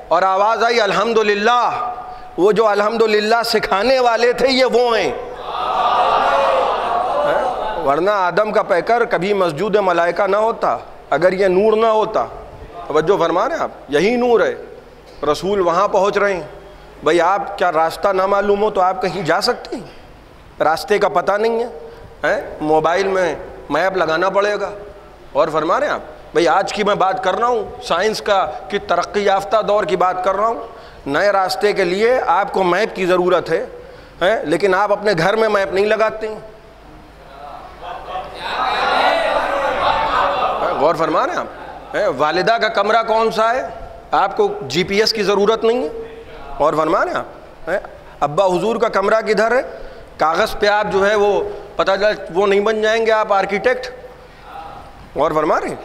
اور آواز آئی الحمدللہ۔ وہ جو الحمدللہ سکھانے والے تھے یہ وہ ہیں، ورنہ آدم کا پیکر کبھی مسجود ملائکہ نہ ہوتا اگر یہ نور نہ ہوتا۔ توجہ فرما رہے ہیں آپ، یہی نور ہے، رسول وہاں پہنچ رہے ہیں۔ بھئی آپ کیا راستہ نہ معلوم ہو تو آپ کہیں جا سکتے ہیں؟ راستے کا پتہ نہیں ہے، موبائل میں میپ لگانا پڑے گا۔ اور فرما رہے ہیں آپ، بھئی آج کی میں بات کر رہا ہوں، سائنس کی ترقی یافتہ دور کی بات کر رہا ہوں، نئے راستے کے لیے آپ کو میپ کی ضرورت ہے، لیکن آپ اپنے گھر میں میپ نہیں لگاتے ہیں۔ غور فرما رہے ہیں آپ، والدہ کا کمرہ کون سا ہے، آپ کو جی پی ایس کی ضرورت نہیں ہے۔ اور فرما رہے ہیں آپ، ابا حضور کا کمرہ کدھر ہے، کاغذ پہ آپ جو ہے وہ پتہ چلا وہ نہیں بن جائیں گے آپ آرکیٹیکٹ۔ اور فرما رہے ہیں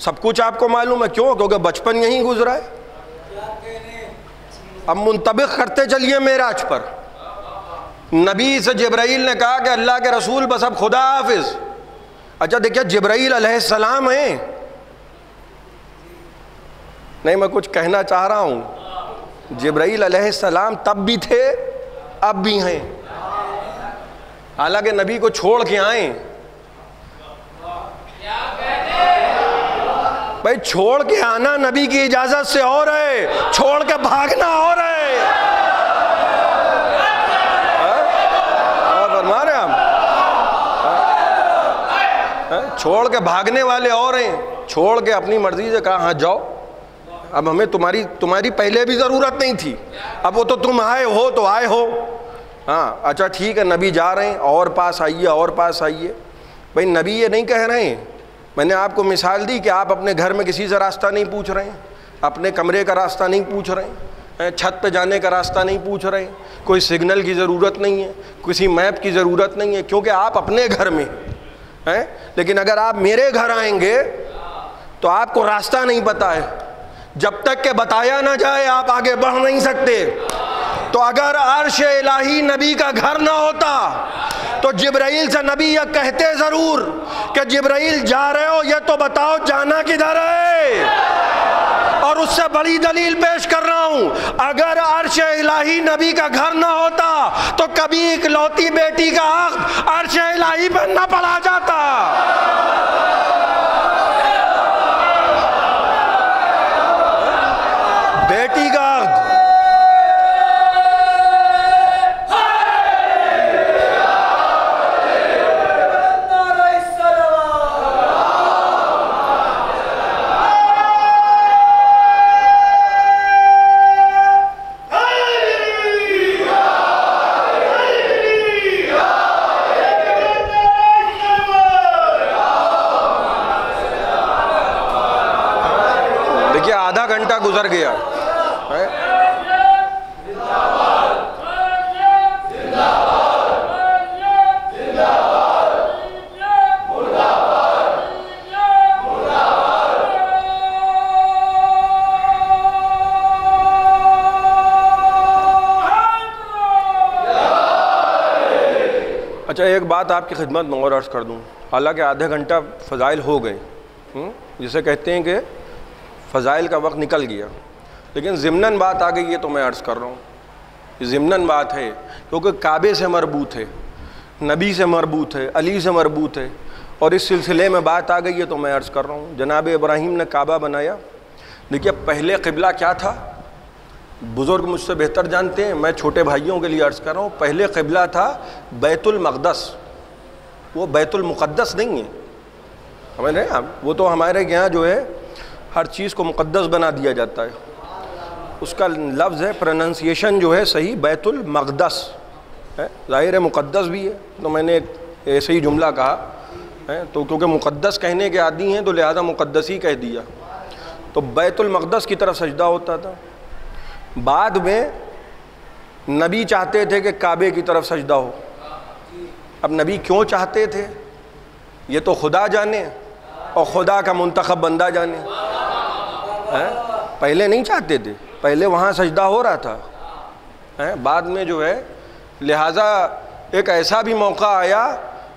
سب کچھ آپ کو معلوم ہے، کیوں؟ کیونکہ بچپن یہیں گزرا ہے۔ اب منطبق کرتے چلیے معراج پر، نبی سے جبرائیل نے کہا کہ اللہ کے رسول بس اب خدا حافظ۔ اچھا دیکھیے جبرائیل علیہ السلام ہیں، نہیں میں کچھ کہنا چاہ رہا ہوں، جبرائیل علیہ السلام تب بھی تھے اب بھی ہیں، حالانکہ نبی کو چھوڑ کے آئیں۔ بھائی چھوڑ کے آنا نبی کی اجازت سے اور ہے، چھوڑ کے بھاگنا اور ہے۔ اور فرما رہے ہم، چھوڑ کے بھاگنے والے اور ہیں، چھوڑ کے اپنی مرضی سے کہا ہاں جاؤ، اب ہمیں تمہاری پہلے بھی ضرورت نہیں تھی، اب وہ تو تم آئے ہو تو آئے ہو۔ ہاں اچھا ٹھیک ہے، نبی جا رہے ہیں، اور پاس آئیے اور پاس آئیے۔ بھائی نبی یہ نہیں کہہ رہے ہیں، میں نے آپ کو مثال دی کہ آپ اپنے گھر میں کسی سے راستہ نہیں پوچھ رہے ہیں، اپنے کمرے کا راستہ نہیں پوچھ رہے ہیں، چھت پہ جانے کا راستہ نہیں پوچھ رہے ہیں، کوئی سگنل کی ضرورت نہیں ہے، کسی میپ کی ضرورت نہیں ہے، کیونکہ آپ اپنے گھر میں ہیں۔ لیکن اگر آپ میرے گھر آئیں گے تو آپ کو راستہ نہیں پتہ ہے، جب تک کہ بتایا نہ جائے آپ آگے بڑھ نہیں سکتے۔ تو اگر عرش الہی نبی کا گھر نہ ہوتا تو جبرائیل سے نبی یہ کہتے ضرور کہ جبرائیل جا رہے ہو یہ تو بتاؤ جانا کدھر ہے۔ اور اس سے بڑی دلیل پیش کر رہا ہوں، اگر عرش الہی نبی کا گھر نہ ہوتا تو کبھی اکلوتی بیٹی کا حق عرش الہی پر نہ پڑا جاتا۔ بیٹی کا عقد دیکھیے آدھا گھنٹہ گزر گیا، اچھا ایک بات آپ کی خدمت میں اور عرض کر دوں، حالانکہ آدھا گھنٹہ فضائل ہو گئے، جسے کہتے ہیں کہ فضائل کا وقت نکل گیا، لیکن ضمناً بات آ گئی ہے تو میں عرض کر رہا ہوں، یہ ضمناً بات ہے کیونکہ کعبے سے مربوط ہے، نبی سے مربوط ہے، علی سے مربوط ہے، اور اس سلسلے میں بات آ گئی ہے تو میں عرض کر رہا ہوں۔ جناب ابراہیم نے کعبہ بنایا، دیکھیے پہلے قبلہ کیا تھا، بزرگ مجھ سے بہتر جانتے ہیں، میں چھوٹے بھائیوں کے لیے عرض کر رہا ہوں، پہلے قبلہ تھا بیت المقدس، وہ بیت المقدس نہیں ہے، سمجھ رہے ہیں وہ تو ہمارے یہاں جو ہے ہر چیز کو مقدس بنا دیا جاتا ہے، اس کا لفظ ہے پروننسیشن جو ہے صحیح بیت المقدس، ظاہر ہے مقدس بھی ہے، تو میں نے ایسے ہی جملہ کہا ہے، تو کیونکہ مقدس کہنے کے عادی ہیں تو لہذا مقدس ہی کہہ دیا۔ تو بیت المقدس کی طرف سجدہ ہوتا تھا۔ بعد میں نبی چاہتے تھے کہ کعبے کی طرف سجدہ ہو۔ اب نبی کیوں چاہتے تھے یہ تو خدا جانے اور خدا کا منتخب بندہ جانے۔ پہلے نہیں چاہتے تھے، پہلے وہاں سجدہ ہو رہا تھا، بعد میں جو ہے لہٰذا ایک ایسا بھی موقع آیا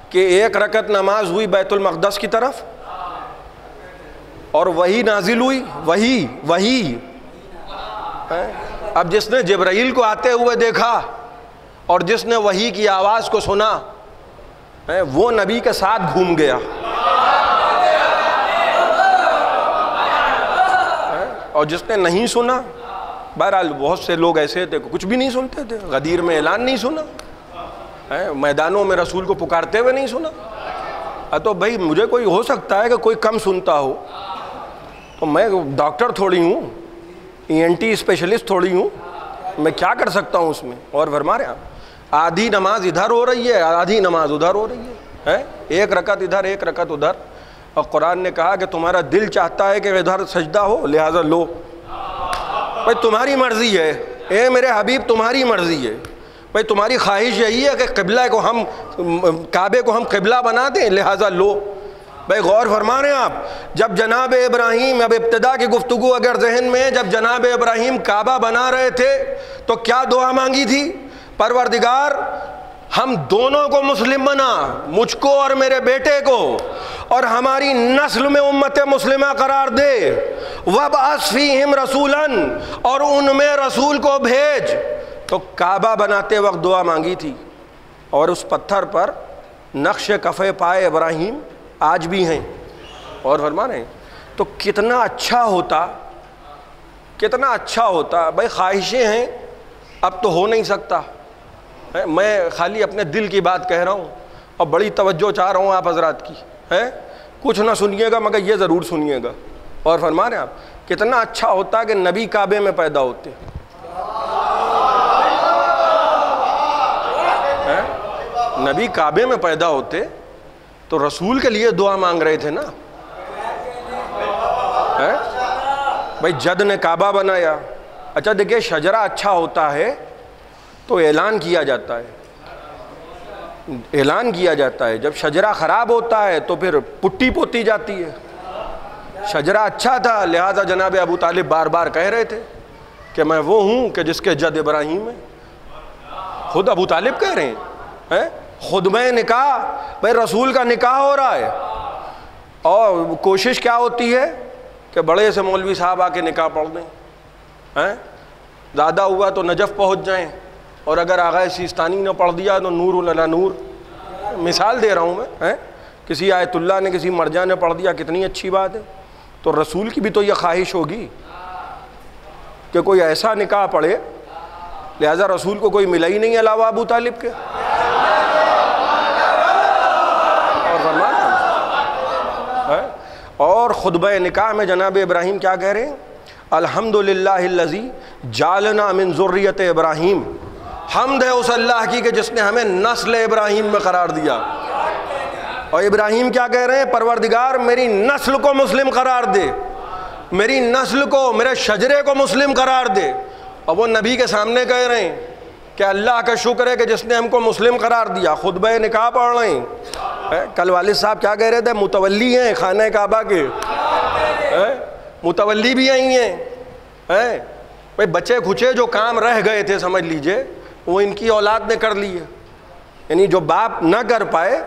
کہ ایک رکعت نماز ہوئی بیت المقدس کی طرف اور وہی نازل ہوئی، وہی اب جس نے جبرائیل کو آتے ہوئے دیکھا اور جس نے وحی کی آواز کو سنا وہ نبی کے ساتھ گھوم گیا، اور جس نے نہیں سنا، بہرحال بہت سے لوگ ایسے تھے کچھ بھی نہیں سنتے تھے، غدیر میں اعلان نہیں سنا، میدانوں میں رسول کو پکارتے ہوئے نہیں سنا۔ تو بھائی مجھے کوئی ہو سکتا ہے کہ کوئی کم سنتا ہو، تو میں ڈاکٹر تھوڑی ہوں، ENT اسپیشلسٹ تھوڑی ہوں، میں کیا کر سکتا ہوں اس میں۔ اور فرما رہے ہیں آدھی نماز ادھر ہو رہی ہے، آدھی نماز ادھر ہو رہی ہے، ایک رکعت ادھر ایک رکعت ادھر، اور قرآن نے کہا کہ تمہارا دل چاہتا ہے کہ ادھر سجدہ ہو لہٰذا لو، بھائی تمہاری مرضی ہے، اے میرے حبیب تمہاری مرضی ہے، بھائی تمہاری خواہش یہی ہے کہ قبلہ کو ہم کعبے کو ہم قبلہ بنا دیں لہٰذا لو۔ بھائی غور فرما رہے ہیں آپ، جب جناب ابراہیم، اب ابتدا کی گفتگو اگر ذہن میں، جب جناب ابراہیم کعبہ بنا رہے تھے تو کیا دعا مانگی تھی؟ پروردگار ہم دونوں کو مسلم بنا، مجھ کو اور میرے بیٹے کو، اور ہماری نسل میں امت مسلمہ قرار دے، وَابْعَثْ فِيهِمْ رَسُولًا، اور ان میں رسول کو بھیج۔ تو کعبہ بناتے وقت دعا مانگی تھی، اور اس پتھر پر نقش کفے پائے ابراہیم آج بھی ہیں۔ اور فرما رہے ہیں تو کتنا اچھا ہوتا، کتنا اچھا ہوتا۔ بھائی خواہشیں ہیں، اب تو ہو نہیں سکتا، میں خالی اپنے دل کی بات کہہ رہا ہوں اور بڑی توجہ چاہ رہا ہوں آپ حضرات کی، کچھ نہ سنیے گا مگر یہ ضرور سنیے گا۔ اور فرما رہے ہیں آپ کتنا اچھا ہوتا کہ نبی کعبے میں پیدا ہوتے، نبی کعبے میں پیدا ہوتے تو رسول کے لیے دعا مانگ رہے تھے نا۔ بھائی جد نے کعبہ بنایا، اچھا دیکھیے شجرہ اچھا ہوتا ہے تو اعلان کیا جاتا ہے، اعلان کیا جاتا ہے، جب شجرہ خراب ہوتا ہے تو پھر پٹی پوتی جاتی ہے۔ شجرہ اچھا تھا لہذا جناب ابو طالب بار بار کہہ رہے تھے کہ میں وہ ہوں کہ جس کے جد ابراہیم ہے، خود ابو طالب کہہ رہے ہیں، خطبہ نکاح، بھائی رسول کا نکاح ہو رہا ہے، اور کوشش کیا ہوتی ہے کہ بڑے سے مولوی صاحب آ کے نکاح پڑھ دیں، زیادہ ہوا تو نجف پہنچ جائیں، اور اگر آغا سیستانی نے پڑھ دیا تو نور علی نور۔ مثال دے رہا ہوں میں، کسی آیت اللہ نے کسی مرجع نے پڑھ دیا، کتنی اچھی بات ہے۔ تو رسول کی بھی تو یہ خواہش ہوگی کہ کوئی ایسا نکاح پڑھے، لہذا رسول کو کوئی ملا ہی نہیں علاوہ ابو طالب کے۔ اور خطبہ نکاح میں جناب ابراہیم کیا کہہ رہے ہیں؟ الحمدللہ الذی جعلنا من ذریت ابراہیم، حمد ہے اس اللہ کی کہ جس نے ہمیں نسل ابراہیم میں قرار دیا۔ اور ابراہیم کیا کہہ رہے ہیں؟ پروردگار میری نسل کو مسلم قرار دے، میری نسل کو، میرے شجرے کو مسلم قرار دے۔ اور وہ نبی کے سامنے کہہ رہے ہیں کہ اللہ کا شکر ہے کہ جس نے ہم کو مسلم قرار دیا، خطبہ نکاح پڑھ رہے ہیں۔ کل والد صاحب کیا کہہ رہے تھے؟ متولی ہیں خانہ کعبہ کے، متولی بھی آئی ہیں۔ بھائی بچے کھچے جو کام رہ گئے تھے سمجھ لیجئے وہ ان کی اولاد نے کر لی ہے، یعنی جو باپ نہ کر پائے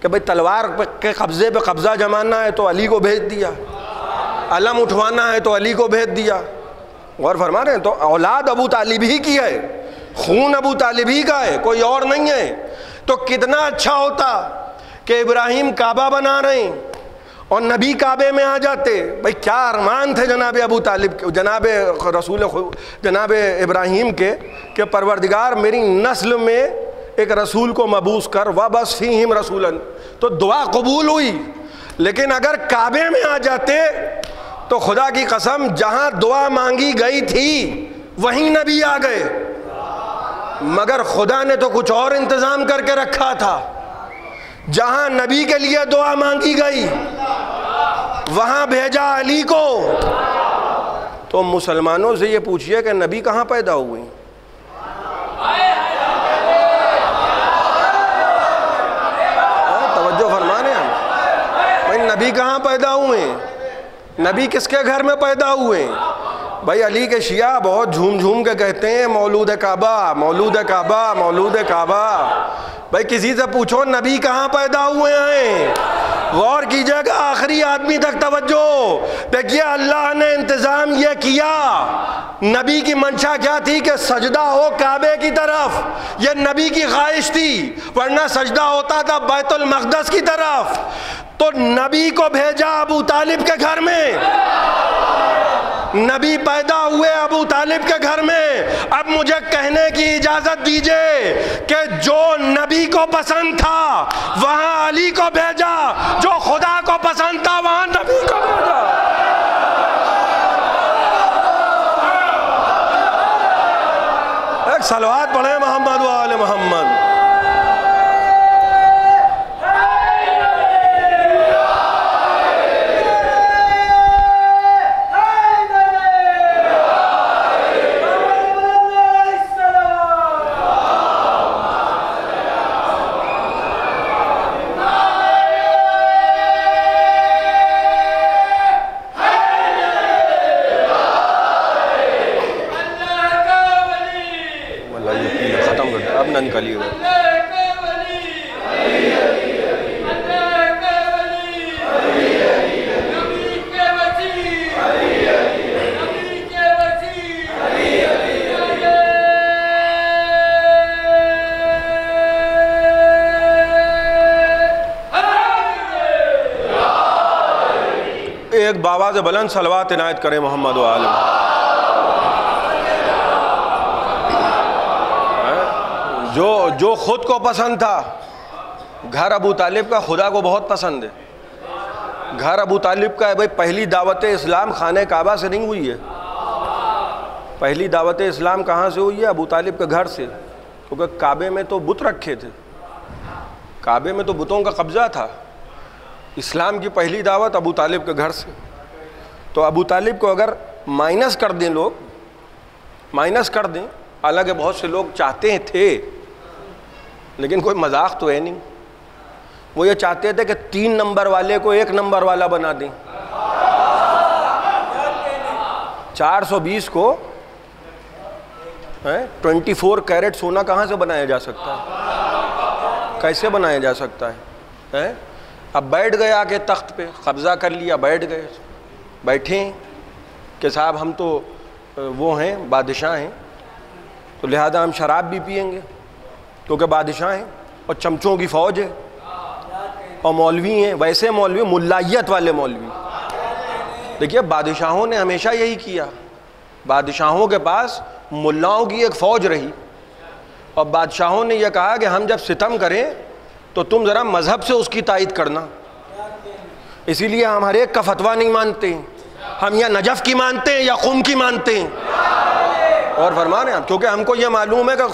کہ بھائی تلوار کے قبضے پہ قبضہ جمانا ہے تو علی کو بھیج دیا، علم اٹھوانا ہے تو علی کو بھیج دیا۔ غور فرما رہے ہیں، تو اولاد ابو طالب ہی کی ہے، خون ابو طالب ہی کا ہے، کوئی اور نہیں ہے۔ تو کتنا اچھا ہوتا کہ ابراہیم کعبہ بنا رہے ہیں اور نبی کعبے میں آ جاتے۔ بھائی کیا ارمان تھے جناب ابو طالب کے، جناب رسول جناب ابراہیم کے، کہ پروردگار میری نسل میں ایک رسول کو مبعوث کر، وَابْعَثْ فِيهِمْ رَسُولًا۔ تو دعا قبول ہوئی، لیکن اگر کعبے میں آ جاتے تو خدا کی قسم جہاں دعا مانگی گئی تھی وہیں نبی آ گئے، مگر خدا نے تو کچھ اور انتظام کر کے رکھا تھا. جہاں نبی کے لیے دعا مانگی گئی وہاں بھیجا علی کو. تو مسلمانوں سے یہ پوچھئے کہ نبی کہاں پیدا ہوئے ہیں؟ توجہ فرمانے ہیں بھائی، نبی کہاں پیدا ہوئے ہیں؟ نبی کس کے گھر میں پیدا ہوئے ہیں؟ بھائی علی کے شیعہ بہت جھوم جھوم کے کہتے ہیں مولود کعبہ، مولود کعبہ، مولود کعبہ. بھائی کسی سے پوچھو نبی کہاں پیدا ہوئے ہیں. غور کیجئے گا آخری آدمی تک توجہ. دیکھیے اللہ نے انتظام یہ کیا، نبی کی منشا کیا تھی کہ سجدہ ہو کعبے کی طرف، یہ نبی کی خواہش تھی، ورنہ سجدہ ہوتا تھا بیت المقدس کی طرف. تو نبی کو بھیجا ابو طالب کے گھر میں، نبی پیدا ہوئے ابو طالب کے گھر میں. اب مجھے کہنے کی اجازت دیجئے کہ جو نبی کو پسند تھا وہاں علی کو بھیجا، جو خدا کو پسند تھا وہاں نبی کو بھیجا. ایک صلوات پڑھیں محمد و آل محمد. ایک بآواز بلند صلوات عنایت کریں محمد و آل محمد. جو خود کو پسند تھا، گھر ابو طالب کا خدا کو بہت پسند ہے. گھر ابو طالب کا ہے. بھائی پہلی دعوت اسلام خانہ کعبہ سے نہیں ہوئی ہے. پہلی دعوت اسلام کہاں سے ہوئی ہے؟ ابو طالب کے گھر سے. کیونکہ کعبے میں تو بت رکھے تھے، کعبے میں تو بتوں کا قبضہ تھا. اسلام کی پہلی دعوت ابو طالب کے گھر سے. تو ابو طالب کو اگر مائنس کر دیں، لوگ مائنس کر دیں، حالانکہ بہت سے لوگ چاہتے تھے لیکن کوئی مذاق تو ہے نہیں، وہ یہ چاہتے تھے کہ 3 نمبر والے کو 1 نمبر والا بنا دیں. 420 کو 24 کیرٹ سونا کہاں سے بنایا جا سکتا ہے؟ کیسے بنایا جا سکتا ہے؟ اب بیٹھ گئے آ کے تخت پہ، قبضہ کر لیا، بیٹھ گئے، بیٹھے ہیں کہ صاحب ہم تو وہ ہیں بادشاہ ہیں، تو لہذا ہم شراب بھی پئیں گے کیونکہ بادشاہ ہیں، اور چمچوں کی فوج ہے، اور مولوی ہیں، ویسے مولوی ملائیت والے مولوی. دیکھیے بادشاہوں نے ہمیشہ یہی کیا. بادشاہوں کے پاس ملاؤں کی ایک فوج رہی، اور بادشاہوں نے یہ کہا کہ ہم جب ستم کریں تو تم ذرا مذہب سے اس کی تائید کرنا. اسی لیے ہم ہر ایک کا فتویٰ نہیں مانتے ہیں، ہم یا نجف کی مانتے ہیں یا قم کی مانتے ہیں. اور فرمانے ہیں کیونکہ ہم کو یہ معلوم ہے کہ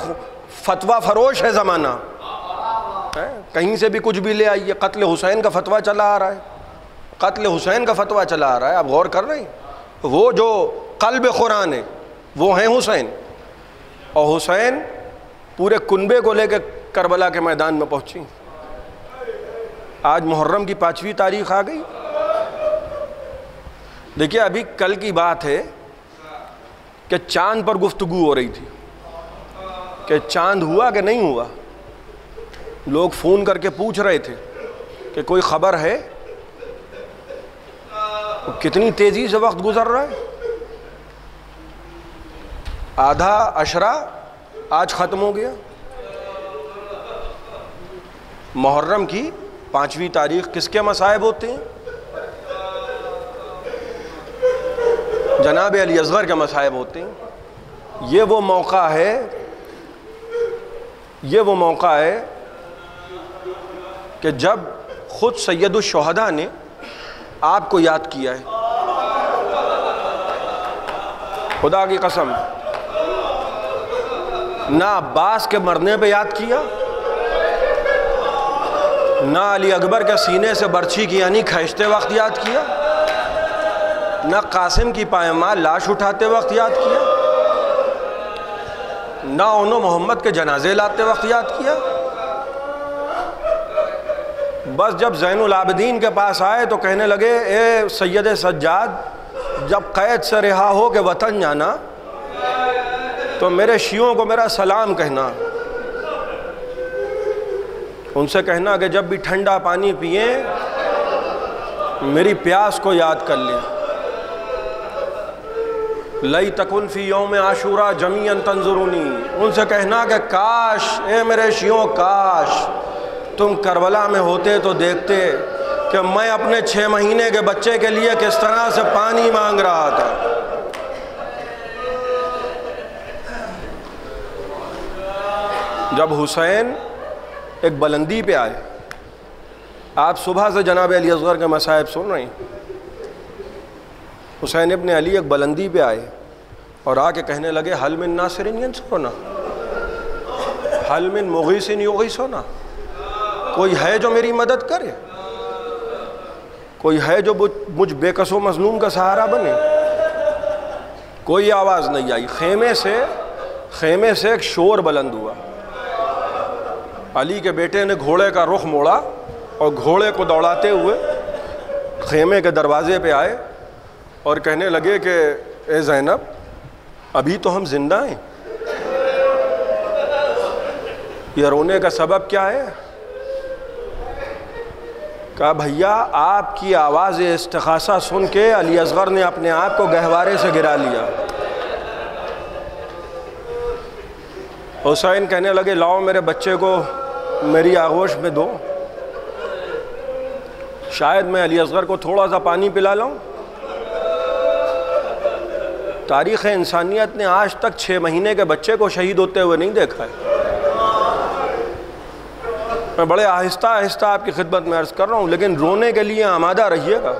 فتویٰ فروش ہے زمانہ، کہیں سے بھی کچھ بھی لے آئیے. قتل حسین کا فتویٰ چلا آ رہا ہے، قتل حسین کا فتویٰ چلا آ رہا ہے. آپ غور کر رہے ہیں، وہ جو قلب قرآن ہے وہ ہیں حسین، اور حسین پورے کنبے کو لے کے کربلا کے میدان میں پہنچی. آج محرم کی 5ویں تاریخ آ گئی. دیکھیے ابھی کل کی بات ہے کہ چاند پر گفتگو ہو رہی تھی کہ چاند ہوا کہ نہیں ہوا. لوگ فون کر کے پوچھ رہے تھے کہ کوئی خبر ہے. کتنی تیزی سے وقت گزر رہا ہے. آدھا عشرہ آج ختم ہو گیا. محرم کی 5ویں تاریخ کس کے مصائب ہوتے ہیں؟ جناب علی اصغر کے مصائب ہوتے ہیں. یہ وہ موقع ہے کہ جب خود سید الشہداء نے آپ کو یاد کیا ہے. خدا کی قسم نہ عباس کے مرنے پہ یاد کیا، نہ علی اکبر کے سینے سے برچھی کی یعنی کھینچتے وقت یاد کیا، نہ قاسم کی پائمال لاش اٹھاتے وقت یاد کیا، نہ انہوں محمد کے جنازے لاتے وقت یاد کیا۔ بس جب زین العابدین کے پاس آئے تو کہنے لگے اے سید سجاد، جب قید سے رہا ہو کہ وطن جانا تو میرے شیعوں کو میرا سلام کہنا، ان سے کہنا کہ جب بھی ٹھنڈا پانی پئیں میری پیاس کو یاد کر لیں۔ لئی تکن فی یوم عاشورا جمیعا تنظرونی، ان سے کہنا کہ کاش اے میرے شیعوں کاش تم کربلا میں ہوتے تو دیکھتے کہ میں اپنے 6 مہینے کے بچے کے لیے کس طرح سے پانی مانگ رہا تھا۔ جب حسین ایک بلندی پہ آئے، آپ صبح سے جناب علی اصغر کے مصائب سن رہے ہیں، حسین ابن علی ایک بلندی پہ آئے اور آ کے کہنے لگے حل من ناصر ینصرنا، حل من مغیث یغیثنا، کوئی ہے جو میری مدد کرے، کوئی ہے جو مجھ بے کس و مظلوم کا سہارا بنے۔ کوئی آواز نہیں آئی، خیمے سے ایک شور بلند ہوا۔ علی کے بیٹے نے گھوڑے کا رخ موڑا اور گھوڑے کو دوڑاتے ہوئے خیمے کے دروازے پہ آئے اور کہنے لگے کہ اے زینب ابھی تو ہم زندہ ہیں، یہ رونے کا سبب کیا ہے؟ کہا بھیا آپ کی آواز استغاثہ سن کے علی اصغر نے اپنے آپ کو گہوارے سے گرا لیا۔ حسین کہنے لگے لاؤ میرے بچے کو میری آغوش میں دو، شاید میں علی اصغر کو تھوڑا سا پانی پلا لاؤں۔ تاریخ انسانیت نے آج تک 6 مہینے کے بچے کو شہید ہوتے ہوئے نہیں دیکھا ہے۔ میں بڑے آہستہ آہستہ آپ کی خدمت میں عرض کر رہا ہوں، لیکن رونے کے لیے آمادہ رہیے گا۔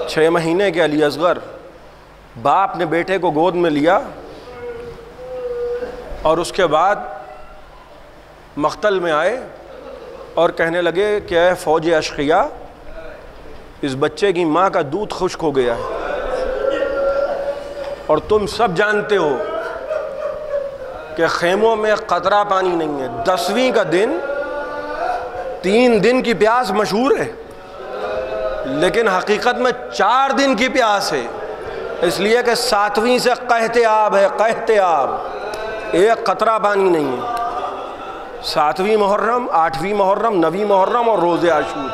6 مہینے کے علی اصغر، باپ نے بیٹے کو گود میں لیا اور اس کے بعد مقتل میں آئے اور کہنے لگے کہ اے فوج اشقیاء، اس بچے کی ماں کا دودھ خشک ہو گیا ہے اور تم سب جانتے ہو کہ خیموں میں قطرہ پانی نہیں ہے۔ 10ویں کا دن 3 دن کی پیاس مشہور ہے، لیکن حقیقت میں 4 دن کی پیاس ہے، اس لیے کہ 7ویں سے قحط آب ہے، قحط آب، ایک قطرہ پانی نہیں ہے۔ 7ویں محرم، 8ویں محرم، 9ویں محرم اور روز عاشور۔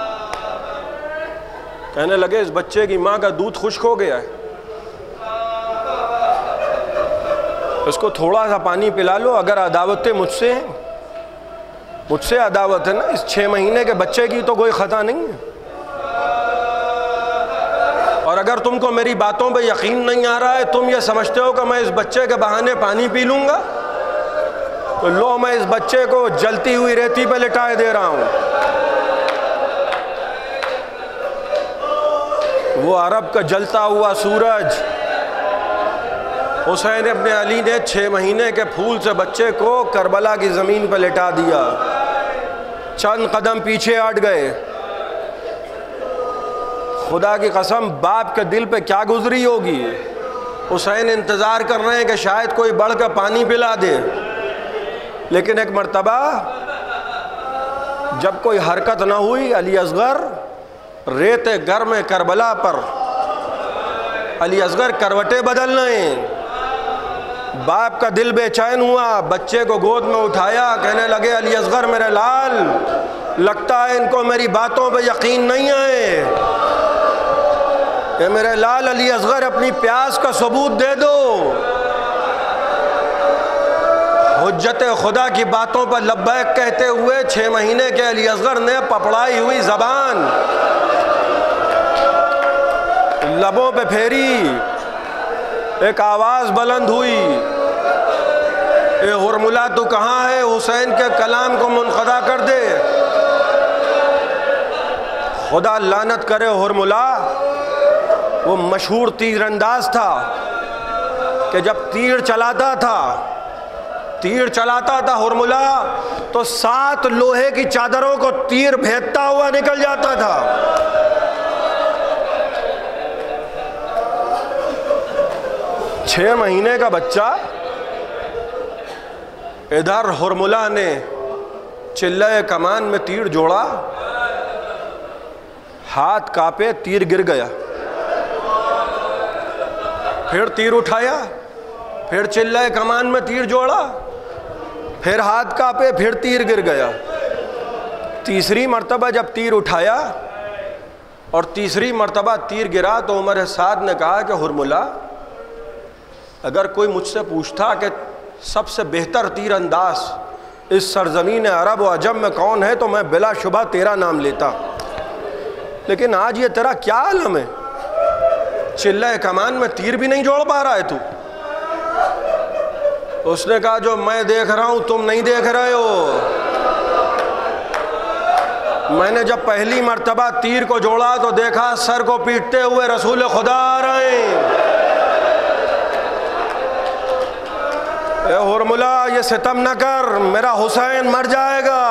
کہنے لگے اس بچے کی ماں کا دودھ خشک ہو گیا ہے، اس کو تھوڑا سا پانی پلا لو، اگر عداوتیں مجھ سے ہیں، مجھ سے عداوت ہے نا، اس 6 مہینے کے بچے کی تو کوئی خطا نہیں ہے۔ اور اگر تم کو میری باتوں پہ یقین نہیں آ رہا ہے، تم یہ سمجھتے ہو کہ میں اس بچے کے بہانے پانی پی لوں گا، تو لو میں اس بچے کو جلتی ہوئی ریتی پہ لٹائے دے رہا ہوں۔ وہ عرب کا جلتا ہوا سورج، حسین ابن علی نے 6 مہینے کے پھول سے بچے کو کربلا کی زمین پہ لٹا دیا، چند قدم پیچھے ہٹ گئے۔ خدا کی قسم باپ کے دل پہ کیا گزری ہوگی۔ حسین انتظار کر رہے ہیں کہ شاید کوئی بڑھ کر پانی پلا دے، لیکن ایک مرتبہ جب کوئی حرکت نہ ہوئی، علی اصغر ریت گرم کربلا پر، علی اصغر کروٹیں بدل رہے ہیں۔ باپ کا دل بے چین ہوا، بچے کو گود میں اٹھایا، کہنے لگے علی اصغر میرے لال، لگتا ہے ان کو میری باتوں پہ یقین نہیں ہے، کہ میرے لال علی اصغر اپنی پیاس کا ثبوت دے دو۔ حجت خدا کی باتوں پر لبیک کہتے ہوئے 6 مہینے کے علی اصغر نے پپڑائی ہوئی زبان لبوں پہ پھیری، ایک آواز بلند ہوئی، اے ہرملا تو کہاں ہے، حسین کے کلام کو منقطع کر دے۔ خدا لعنت کرے ہرملا، وہ مشہور تیر انداز تھا کہ جب تیر چلاتا تھا تیر چلاتا تھا ہرملہ تو 7 لوہے کی چادروں کو تیر بھیجتا ہوا نکل جاتا تھا۔ چھ مہینے کا بچہ، ادھر ہرملہ نے چلہ کمان میں تیر جوڑا، ہاتھ کانپے، تیر گر گیا، پھر تیر اٹھایا، پھر چلہ کمان میں تیر جوڑا، پھر ہاتھ کانپے، پھر تیر گر گیا۔ تیسری مرتبہ جب تیر اٹھایا اور تیسری مرتبہ تیر گرا تو عمر سعد نے کہا کہ ہرملہ، اگر کوئی مجھ سے پوچھتا کہ سب سے بہتر تیر انداز اس سرزمین عرب و عجم میں کون ہے تو میں بلا شبہ تیرا نام لیتا، لیکن آج یہ تیرا کیا عالم ہے؟ چلہ کمان میں تیر بھی نہیں جوڑ پا رہا ہے تو۔ اس نے کہا جو میں دیکھ رہا ہوں تم نہیں دیکھ رہے ہو۔ میں نے جب پہلی مرتبہ تیر کو جوڑا تو دیکھا سر کو پیٹتے ہوئے رسول خدا آ رہے ہیں۔ اے ہرملہ یہ ستم نہ کر، میرا حسین مر جائے گا۔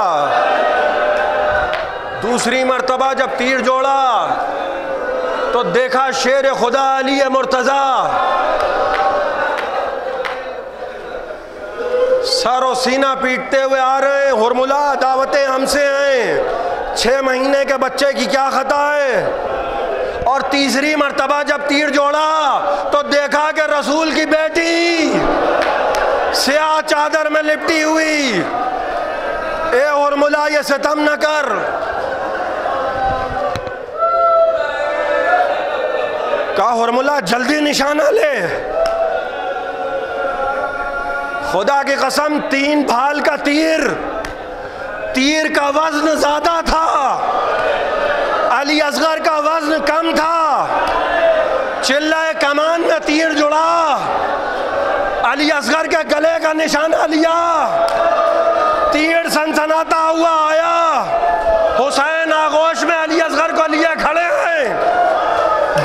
دوسری مرتبہ جب تیر جوڑا تو دیکھا شیر خدا علی مرتضیٰ سر و سینہ پیٹتے ہوئے آ رہے ہیں۔ ہرملہ دعوتیں ہم سے ہیں، 6 مہینے کے بچے کی کیا خطا ہے؟ اور تیسری مرتبہ جب تیر جوڑا تو دیکھا کہ رسول کی بیٹی سیاہ چادر میں لپٹی ہوئی۔ اے ہرملہ یہ ستم نہ کر۔ کہا ہرملہ جلدی نشانہ لے، خدا کی قسم 3 بھال کا تیر کا وزن زیادہ تھا، علی اصغر کا وزن کم تھا۔ چلہ کمان میں تیر جڑا، علی اصغر کے گلے کا نشانہ لیا، تیر سنسناتا ہوا آیا، حسین آغوش میں علی اصغر کو لیے کھڑے ہیں،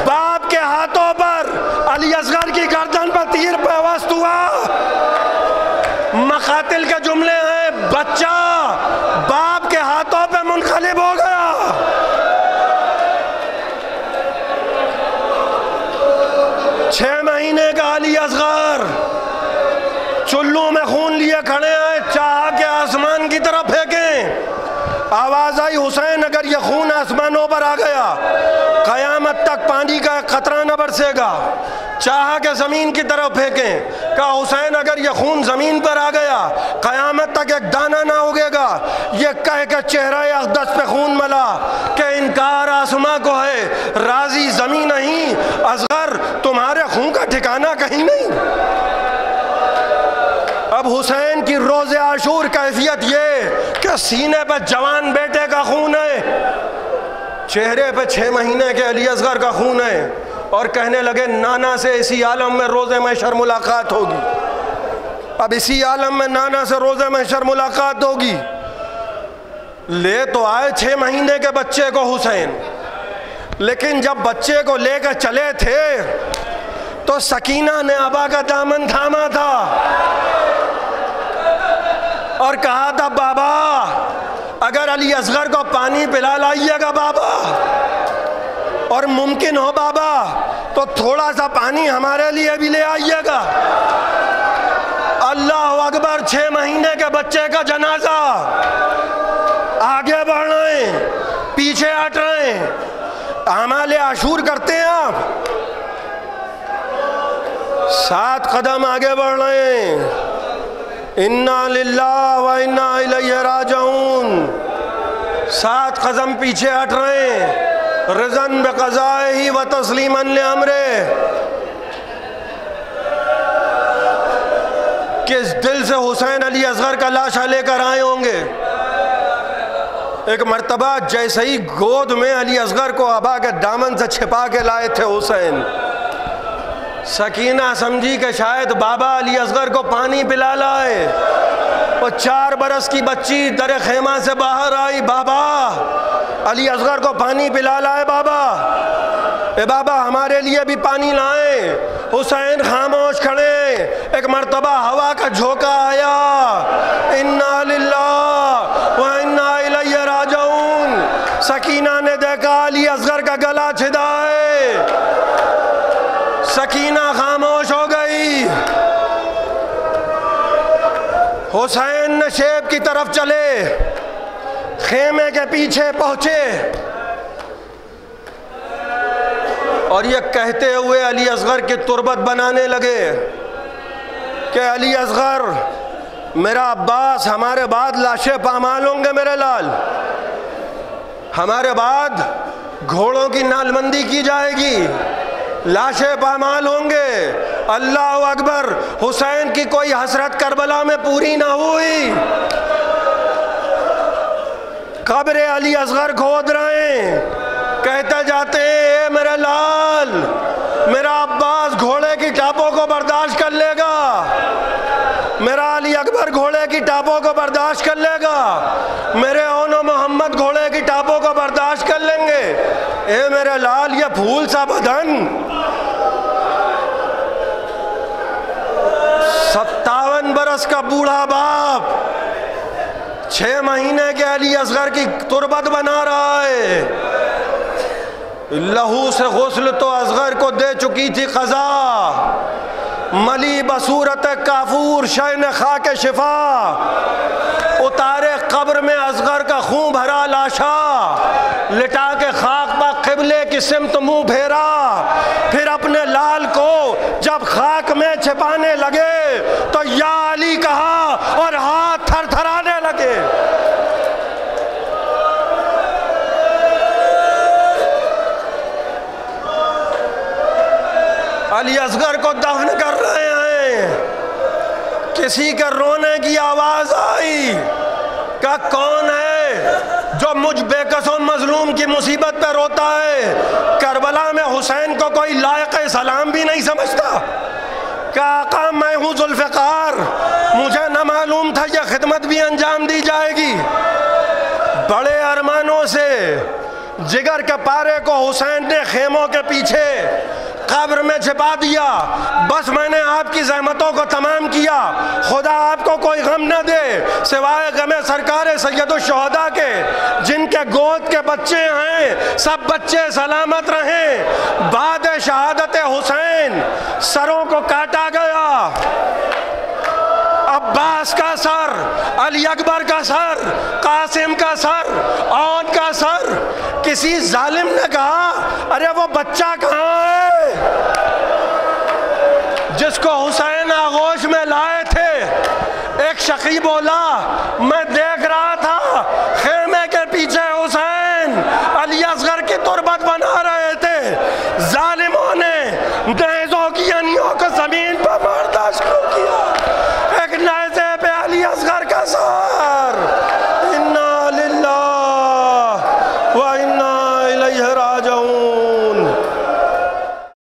باپ کے ہاتھوں پر علی اصغر کی گردن پر تیر پیوست ہوا۔ مقاتل کے جملے ہیں بچہ باپ کے ہاتھوں پہ منقلب ہو گیا۔ چھ مہینے کا علی اصغر چلوں میں خون لیے کھڑے ہیں، چاہا کہ آسمان کی طرف پھینکیں، آواز آئی حسین اگر یہ خون آسمانوں پر آ گیا قیامت تک پانی کا قطرہ نہ برسے گا، چاہا کہ زمین کی طرف پھینکیں، کہا حسین اگر یہ خون زمین پر آ گیا قیامت تک ایک دانہ نہ اگے گا۔ یہ کہہ کے چہرہ اقدس پہ خون ملا کہ انکار آسماں کو ہے، راضی زمین نہیں، اصغر تمہارے خون کا ٹھکانہ کہیں نہیں۔ اب حسین کی روز عاشور کیفیت یہ کہ سینے پہ جوان بیٹے کا خون ہے، چہرے پہ 6 مہینے کے علی اصغر کا خون ہے، اور کہنے لگے نانا سے اسی عالم میں روز محشر ملاقات ہوگی۔ اب اسی عالم میں نانا سے روز محشر ملاقات ہوگی۔ لے تو آئے 6 مہینے کے بچے کو حسین، لیکن جب بچے کو لے کر چلے تھے تو سکینہ نے ابا کا دامن تھاما تھا اور کہا تھا بابا اگر علی اصغر کو پانی پلا لائیے گا بابا، اور ممکن ہو بابا تو تھوڑا سا پانی ہمارے لیے بھی لے آئیے گا۔ اللہ اکبر، 6 مہینے کے بچے کا جنازہ، آگے بڑھ رہے ہیں، پیچھے ہٹ رہے ہیں، اعمال عاشور کرتے ہیں آپ، 7 قدم آگے بڑھ رہے ہیں، انا للہ و انا الیہ راجعون، 7 قدم پیچھے ہٹ رہے ہیں، رضاً بقضائہ و تسلیماً لامرہ۔ کس دل سے حسین علی اصغر کا لاشا لے کر آئے ہوں گے۔ ایک مرتبہ جیسے ہی گود میں علی اصغر کو ابا کے دامن سے چھپا کے لائے تھے حسین، سکینہ سمجھی کہ شاید بابا علی اصغر کو پانی پلا لائے، وہ 4 برس کی بچی در خیمہ سے باہر آئی، بابا علی اصغر کو پانی پلا لائے بابا، اے بابا ہمارے لیے بھی پانی لائیں۔ حسین خاموش کھڑے. ایک مرتبہ ہوا کا جھونکا آیا, انا للہ و انا الیہ راجعون. سکینہ نے دیکھا علی اصغر کا گلا چھدا ہے, سکینہ خاموش ہو گئی. حسین نشیب کی طرف چلے, خیمے کے پیچھے پہنچے اور یہ کہتے ہوئے علی اصغر کی تربت بنانے لگے کہ علی اصغر, میرا عباس, ہمارے بعد لاشیں پامال ہوں گے میرے لال, ہمارے بعد گھوڑوں کی نالمندی کی جائے گی, لاشیں پامال ہوں گے. اللہ اکبر. حسین کی کوئی حسرت کربلا میں پوری نہ ہوئی. قبر علی اصغر کھود رہے ہیں, کہتے جاتے ہیں اے میرے لال, میرا عباس گھوڑے کی ٹاپوں کو برداشت کر لے گا, میرا علی اکبر گھوڑے کی ٹاپوں کو برداشت کر لے گا, میرے اون و محمد گھوڑے کی ٹاپوں کو برداشت کر لیں گے. اے میرے لال, یہ پھول سا بدن, 57 برس کا بوڑھا باپ 6 مہینے کے علی اصغر کی تربت بنا رہا ہے. لہو سے غسل تو اصغر کو دے چکی تھی قضا, ملی بصورت کافور شین خاک شفا. اتارے قبر میں اصغر کا خون بھرا لاشا, لٹا کے خاک پا قبلے کی سمت منہ پھیرا. پھر اپنے لال کو جب خاک میں چھپانے لگے تو یا علی کہا اور ہاتھ تھر تھرانے لگے. علی اصغر کو دفن کر رہے ہیں, کسی کے رونے کی آواز آئی کہ کون ہے جو مجھ بے کس و مظلوم کی مصیبت پہ روتا ہے؟ کربلا میں حسین کو کوئی لائق سلام بھی نہیں سمجھتا کہ آقا میں ہوں ذوالفقار, مجھے نہ معلوم تھا یہ خدمت بھی انجام دی جائے گی. بڑے ارمانوں سے جگر کے پارے کو حسین نے خیموں کے پیچھے قبر میں چھپا دیا. بس میں نے آپ کی زحمتوں کو تمام کیا, خدا آپ کو کوئی غم نہ دے سوائے غم سرکار سید الشہداء کے. جن کے گود کے بچے ہیں سب بچے سلامت رہیں. بعد شہادت حسین سروں کو کاٹا گیا, عباس کا سر, علی اکبر کا سر, قاسم کا سر, اون کا سر. کسی ظالم نے کہا ارے وہ بچہ کہاں ہے جس کو حسین آغوش میں لائے تھے؟ ایک شقی بولا میں دیکھ رہا تھا خیمے کے پیچھے حسین علی اصغر کی تربت بنا رہے تھے. ظالموں نے نیزوں کی انیوں کو زمین پر برداشت کیا, ایک نیزے پہ علی اصغر کا سر. انا للہ و انا الیہ راجعون.